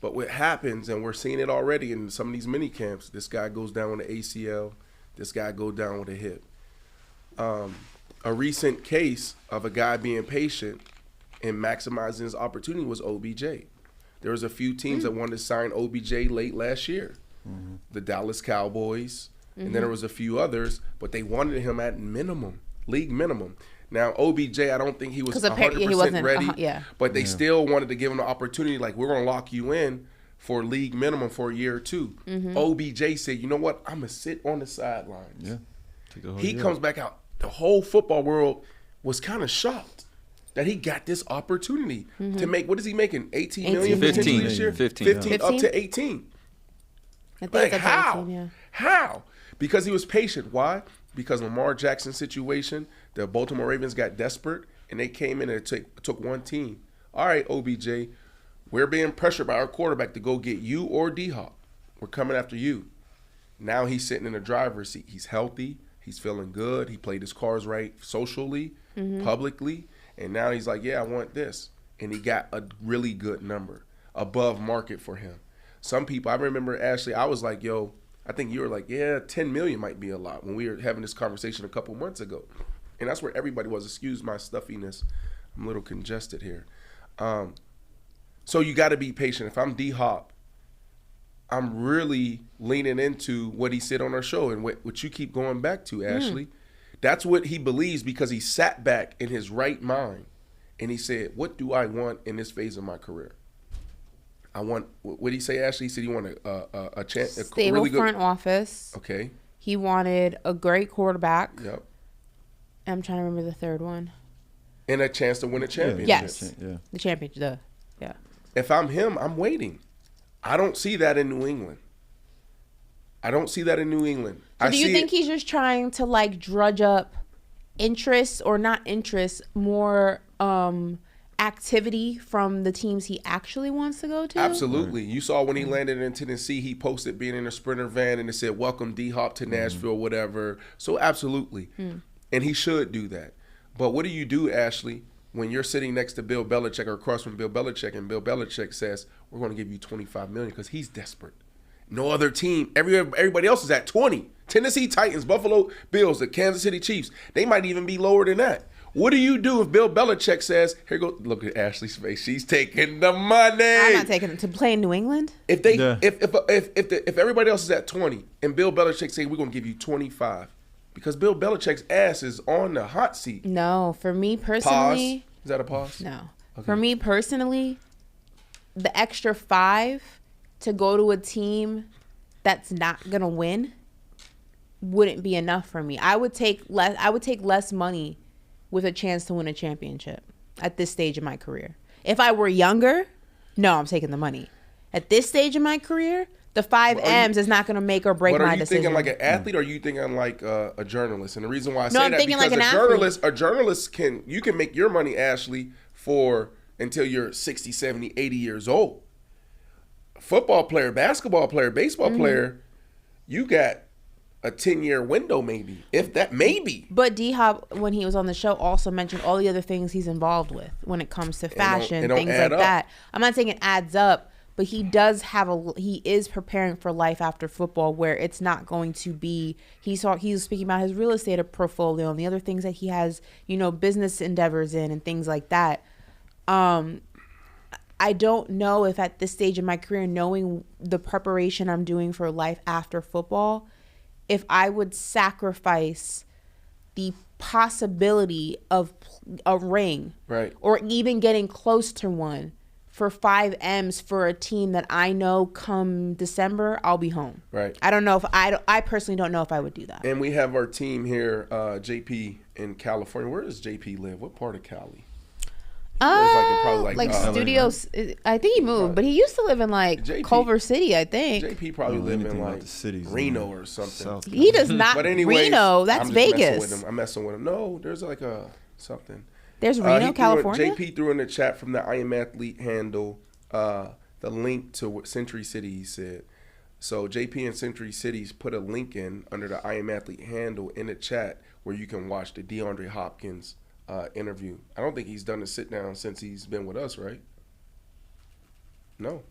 But what happens, and we're seeing it already in some of these mini camps, this guy goes down with an ACL, this guy goes down with a hip. A recent case of a guy being patient and maximizing his opportunity was OBJ. There was a few teams that wanted to sign OBJ late last year. The Dallas Cowboys, and then there was a few others, but they wanted him at minimum, league minimum. Now, OBJ, I don't think he was 100% ready, but they still wanted to give him the opportunity, like, we're going to lock you in for league minimum for a year or two. OBJ said, you know what, I'm going to sit on the sidelines. He comes back out. The whole football world was kind of shocked that he got this opportunity to make, what is he making, 18 million potentially this year? 15 up to 18. I think Like, it's how? 18, yeah. How? Because he was patient. Why? Because Lamar Jackson's situation, the Baltimore Ravens got desperate, and they came in and took one team. All right, OBJ, we're being pressured by our quarterback to go get you or D-Hop. We're coming after you. Now he's sitting in the driver's seat. He's healthy. He's feeling good. He played his cards right socially, publicly, and now he's like, yeah, I want this. And he got a really good number, above market for him. Some people, I remember, Ashley, I was like, yo, I think you were like, yeah, 10 million might be a lot when we were having this conversation a couple months ago. And that's where everybody was. Excuse my stuffiness. I'm a little congested here. So you got to be patient. If I'm D-Hop, I'm really leaning into what he said on our show and what you keep going back to, Ashley. That's what he believes because he sat back in his right mind and he said, what do I want in this phase of my career? I want, what did he say, Ashley? He said he wanted a chance, a stable really good front office. Okay. He wanted a great quarterback. Yep. I'm trying to remember the third one. And a chance to win a championship. Yes. The championship. Yeah. If I'm him, I'm waiting. I don't see that in New England. So do you think he's just trying to like drudge up interest or not interest, more activity from the teams he actually wants to go to? Absolutely. You saw when he landed in Tennessee, he posted being in a Sprinter van and it said, welcome D-Hop to Nashville, whatever. So absolutely. And he should do that. But what do you do, Ashley, when you're sitting next to Bill Belichick or across from Bill Belichick and Bill Belichick says, we're going to give you $25 million because he's desperate. No other team, everybody else is at 20. Tennessee Titans, Buffalo Bills, the Kansas City Chiefs, they might even be lower than that. What do you do if Bill Belichick says, here go, look at Ashley's face, she's taking the money. I'm not taking it to play in New England. If they, if everybody else is at 20 and Bill Belichick say we're going to give you 25, because Bill Belichick's ass is on the hot seat. No, for me personally. Pause. Is that a pause? No. Okay. For me personally, the extra 5 to go to a team that's not gonna win wouldn't be enough for me. I would take less money with a chance to win a championship at this stage of my career. If I were younger, no, I'm taking the money. At this stage of my career, the 5 M's is not going to make or break my decision. But are you thinking like an athlete or are you thinking like a journalist? And the reason why I say I'm that thinking because like an a journalist can make your money, Ashley, for until you're 60, 70, 80 years old. Football player, basketball player, baseball player, you got a 10-year window maybe, if that, maybe. But D-Hop, when he was on the show, also mentioned all the other things he's involved with when it comes to fashion, things like that. I'm not saying it adds up, but he does he is preparing for life after football where it's not going to be, he was speaking about his real estate portfolio and the other things that he has, business endeavors in and things like that. I don't know if at this stage of my career, knowing the preparation I'm doing for life after football, if I would sacrifice the possibility of a ring, right, or even getting close to one, for 5 M's for a team that I know come December I'll be home. Right. I don't know if I personally don't know if I would do that. And we have our team here, JP in California. Where does JP live? What part of Cali? Like studios. I think he moved, but he used to live in Culver City, I think. JP probably lived in like Reno or something. South he does not. But anyways, Reno, that's Vegas. I'm messing with him. No, there's like something. There's Reno, California. JP threw in the chat from the I Am Athlete handle the link to Century City. He said. So JP and Century Cities put a link in under the I Am Athlete handle in the chat where you can watch the DeAndre Hopkins interview. I don't think he's done a sit down since he's been with us, right? No.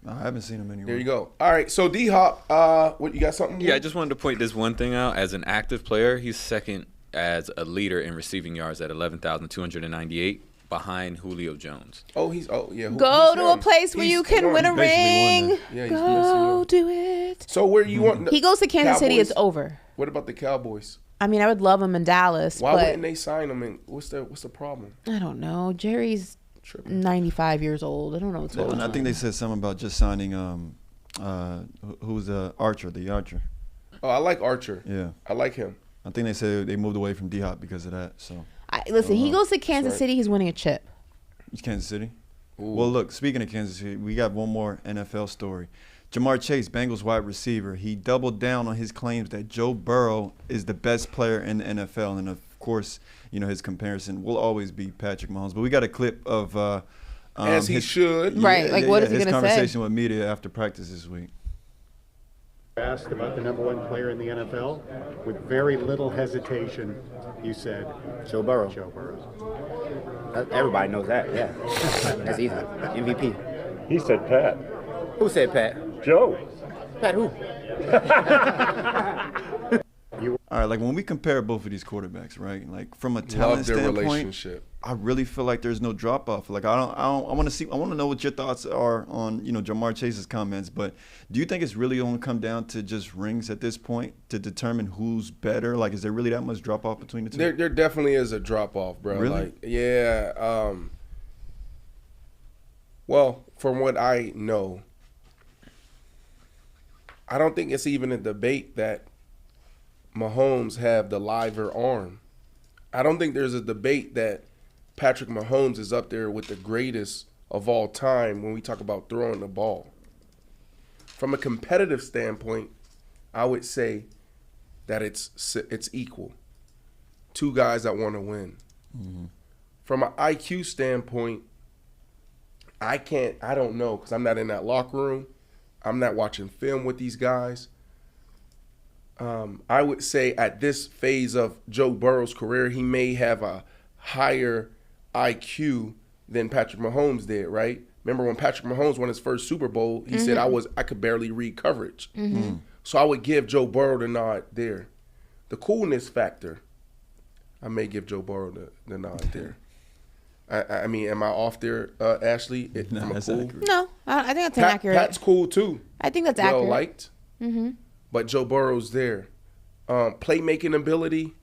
I haven't seen him anywhere. There you go. All right, so D-Hop, what, you got something? Yeah, I just wanted to point this one thing out. As an active player, he's second as a leader in receiving yards at 11,298 behind Julio Jones. Go to a place where you can win a ring. Yeah, go do it. So where you want? He goes to Kansas City. It's over. What about the Cowboys? I mean, I would love him in Dallas. Why wouldn't they sign him? And what's the problem? I don't know. Jerry's 95 years old. I don't know what's going on. I think they said something about just signing who's the Archer. Oh, I like Archer. Yeah, I like him. I think they said they moved away from D-Hop because of that. So listen, he goes to Kansas City. He's winning a chip. It's Kansas City. Ooh. Well, look, speaking of Kansas City, we got one more NFL story. Jamar Chase, Bengals wide receiver, he doubled down on his claims that Joe Burrow is the best player in the NFL. And, of course, his comparison will always be Patrick Mahomes. But we got a clip of as he should. Right, what is he going to say? His conversation with media after practice this week. Asked about the number one player in the NFL, with very little hesitation, you said Joe Burrow. Everybody knows that, yeah. That's easy. MVP. He said Pat. Who said Pat? Joe. Pat who? All right, like when we compare both of these quarterbacks, right? Like from a talent standpoint, I really feel like there's no drop off. Like I want to know what your thoughts are on Jamar Chase's comments. But do you think it's really only come down to just rings at this point to determine who's better? Like, is there really that much drop off between the two? There definitely is a drop off, bro. Really? Like, yeah. Well, from what I know, I don't think it's even a debate that Mahomes have the liver arm. I don't think there's a debate that Patrick Mahomes is up there with the greatest of all time when we talk about throwing the ball. From a competitive standpoint, I would say that it's equal. Two guys that want to win. Mm-hmm. From an IQ standpoint, I don't know because I'm not in that locker room. I'm not watching film with these guys. I would say at this phase of Joe Burrow's career, he may have a higher IQ than Patrick Mahomes did, right? Remember when Patrick Mahomes won his first Super Bowl, he said I could barely read coverage. Mm-hmm. So I would give Joe Burrow the nod there. The coolness factor, I may give Joe Burrow the nod there. I mean, am I off there, Ashley? No, that's cool? No, I think that's inaccurate. Pat's cool too. I think that's accurate. Well liked. Mm-hmm. But Joe Burrow's there. Playmaking ability.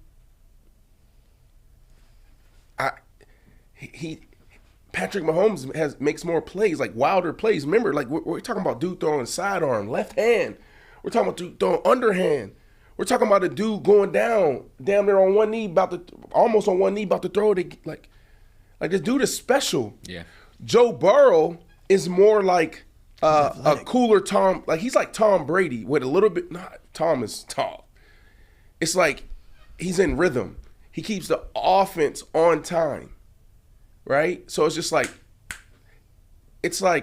Patrick Mahomes makes more plays, like wilder plays. Remember, like we're talking about dude throwing sidearm, left hand. We're talking about dude throwing underhand. We're talking about a dude going down there on one knee, almost on one knee, about to throw it. Like this dude is special. Yeah. Joe Burrow is more like a cooler Tom. Like he's like Tom Brady with a little bit. Tom is tall. It's like he's in rhythm. He keeps the offense on time, right? So it's just like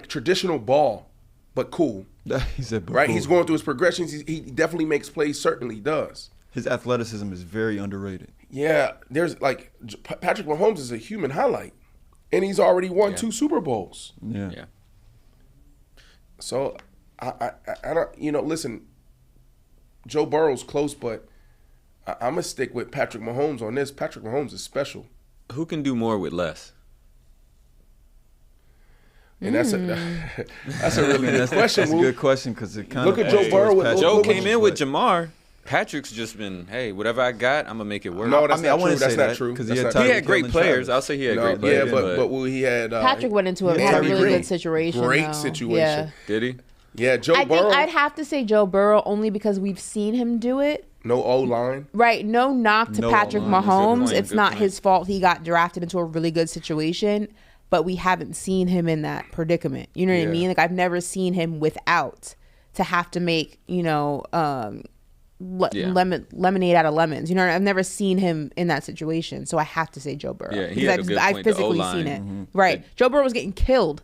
traditional ball, but cool. He said, but right? cool. He's going through his progressions. He definitely makes plays. Certainly does. His athleticism is very underrated. Yeah, there's like Patrick Mahomes is a human highlight, and he's already won 2 Super Bowls. Yeah. So I don't listen. Joe Burrow's close, but I'm gonna stick with Patrick Mahomes on this. Patrick Mahomes is special. Who can do more with less? And that's a really good question. That's a good question because it kind look at Joe Burrow. Joe came in with Jamar. Patrick's just been, hey, whatever I got, I'm gonna make it work. No, that's not true. That's That's not not true. because That's he not had, true. He had great players. I'll say he had great players. Yeah, but he had Patrick went into a really good situation. Great though. situation. Yeah. Did he? Yeah, Joe I Burrow. think I'd have to say Joe Burrow only because we've seen him do it. No O-line. Right. No knock to No Patrick O-line. Mahomes. Good It's point. not his fault he got drafted into a really good situation, but we haven't seen him in that predicament. You know what I Yeah. mean? Like I've never seen him without to have to make, lemonade out of lemons. You know, I've never seen him in that situation. So I have to say Joe Burrow. Yeah, he because had a good I've point. The physically O-line. seen it. Right. Joe Burrow was getting killed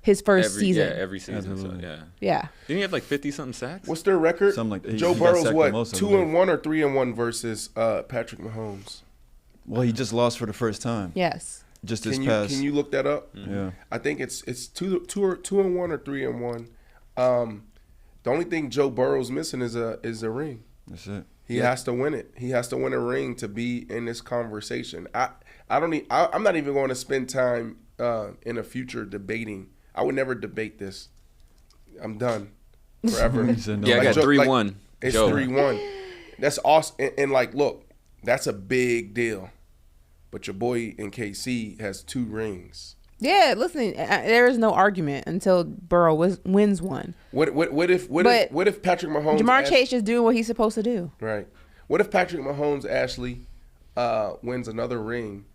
his first season. Yeah, every season. So, yeah. Yeah. Didn't he have like 50-something sacks? What's their record? Something like that. Joe He got Burrow's sacked what? the most of 2-1 or 3-1 versus Patrick Mahomes. Well, he just lost for the first time. Yes. Just this Can past. you look that up? Yeah. I think it's 2-1 or 3-1. The only thing Joe Burrow's missing is a ring. That's it. He has to win it. He has to win a ring to be in this conversation. I'm not even going to spend time in the future debating. I would never debate this. I'm done forever. Yeah, I got 3-1. It's 3-1. That's awesome. And look, that's a big deal. But your boy in KC has 2 rings. Yeah, listen, there is no argument until Burrow wins one. What if Patrick Mahomes? Jamar Chase is doing what he's supposed to do. Right. What if Patrick Mahomes actually wins another ring?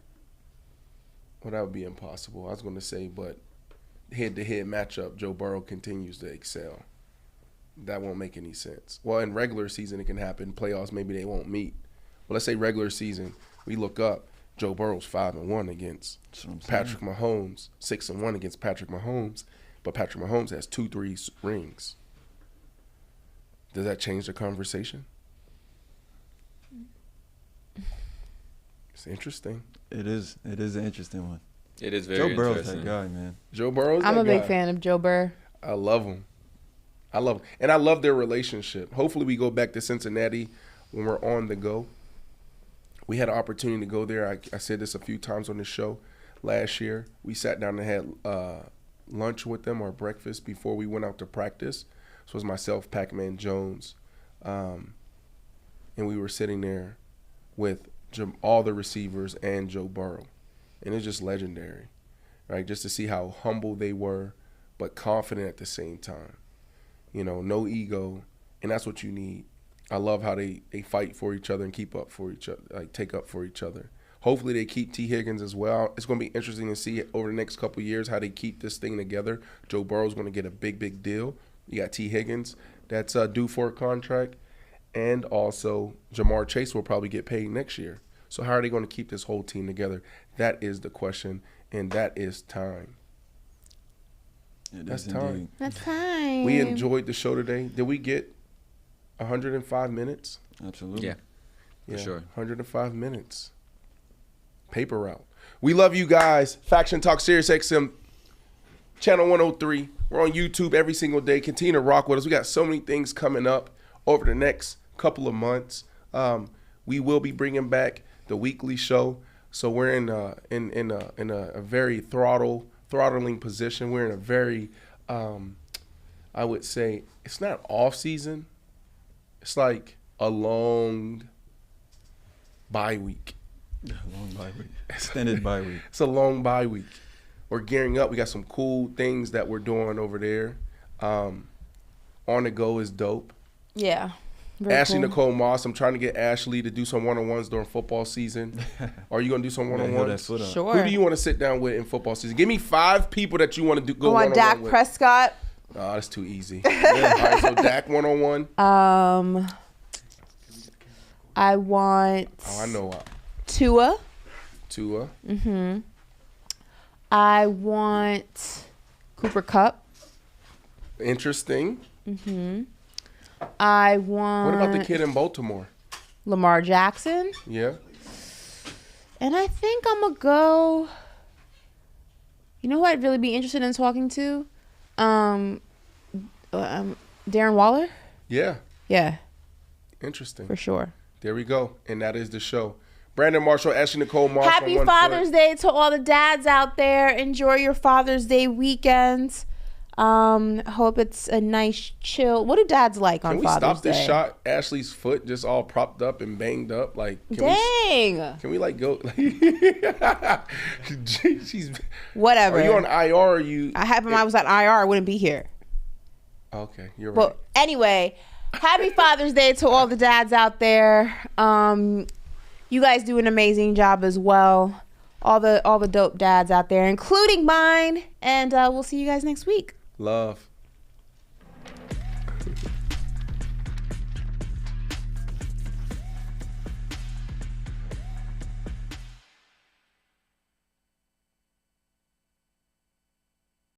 Well, that would be impossible. I was going to say, but head-to-head matchup, Joe Burrow continues to excel. That won't make any sense. Well, in regular season, it can happen. Playoffs, maybe they won't meet. Well, let's say regular season, we look up. Joe Burrow's 5-1 against Patrick Mahomes, 6-1 against Patrick Mahomes, but Patrick Mahomes has 2-3 rings. Does that change the conversation? It's interesting. It is an interesting one. It is very Joe Burrow's interesting. that guy, man. Joe Burrow's I'm that a big guy. fan of Joe Burrow. I love him. And I love their relationship. Hopefully we go back to Cincinnati when we're on the go. We had an opportunity to go there. I said this a few times on the show last year. We sat down and had lunch with them or breakfast before we went out to practice. So it was myself, Pac-Man Jones, and we were sitting there with all the receivers and Joe Burrow. And it's just legendary, right? Just to see how humble they were, but confident at the same time. You know, no ego, and that's what you need. I love how they fight for each other and keep up for each other, like take up for each other. Hopefully they keep T. Higgins as well. It's going to be interesting to see over the next couple of years how they keep this thing together. Joe Burrow's going to get a big deal. You got T. Higgins that's due for a contract, and also Jamar Chase will probably get paid next year. So how are they going to keep this whole team together? That is the question, and that is time. That's time. That's time. We enjoyed the show today. Did we get 105 minutes? Absolutely. Yeah, for sure. 105 minutes. Paper route. We love you guys. Faction Talk Sirius XM, Channel 103. We're on YouTube every single day. Continue to rock with us. We got so many things coming up over the next couple of months. We will be bringing back the weekly show. So we're in a very throttling position. We're in a very, I would say, it's not off season. It's like a long bye week. Long bye week. Extended bye week. It's a long bye week. We're gearing up. We got some cool things that we're doing over there. On the Go is dope. Yeah. Ashley cool. Nicole Moss. I'm trying to get Ashley to do some one-on-ones during football season. Are you going to do some one-on-ones? Sure. Who do you want to sit down with in football season? Give me 5 people that you want to go I want one-on-one Dak with. Prescott. Oh, that's too easy. Yeah. All right, so Dak one-on-one. I want. Oh, I know. Tua. Mm-hmm. I want Cooper Kupp. Interesting. Mm-hmm. I want. What about the kid in Baltimore? Lamar Jackson. Yeah. And I think I'm going to go. You know who I'd really be interested in talking to? Darren Waller. Yeah. Yeah. Interesting. For sure. There we go. And that is the show. Brandon Marshall, Ashley Nicole Moss. Happy Father's Day to all the dads out there. Enjoy your Father's Day weekend. Hope it's a nice chill. What do dads like on Father's Day? Can we stop this shot? Ashley's foot just all propped up and banged up. Like, dang. Can we like go? She's whatever. Are you on IR? Or are you? If I was on IR, I wouldn't be here. Okay, you're right. But anyway, happy Father's Day to all the dads out there. You guys do an amazing job as well. All the dope dads out there, including mine. And we'll see you guys next week. Love.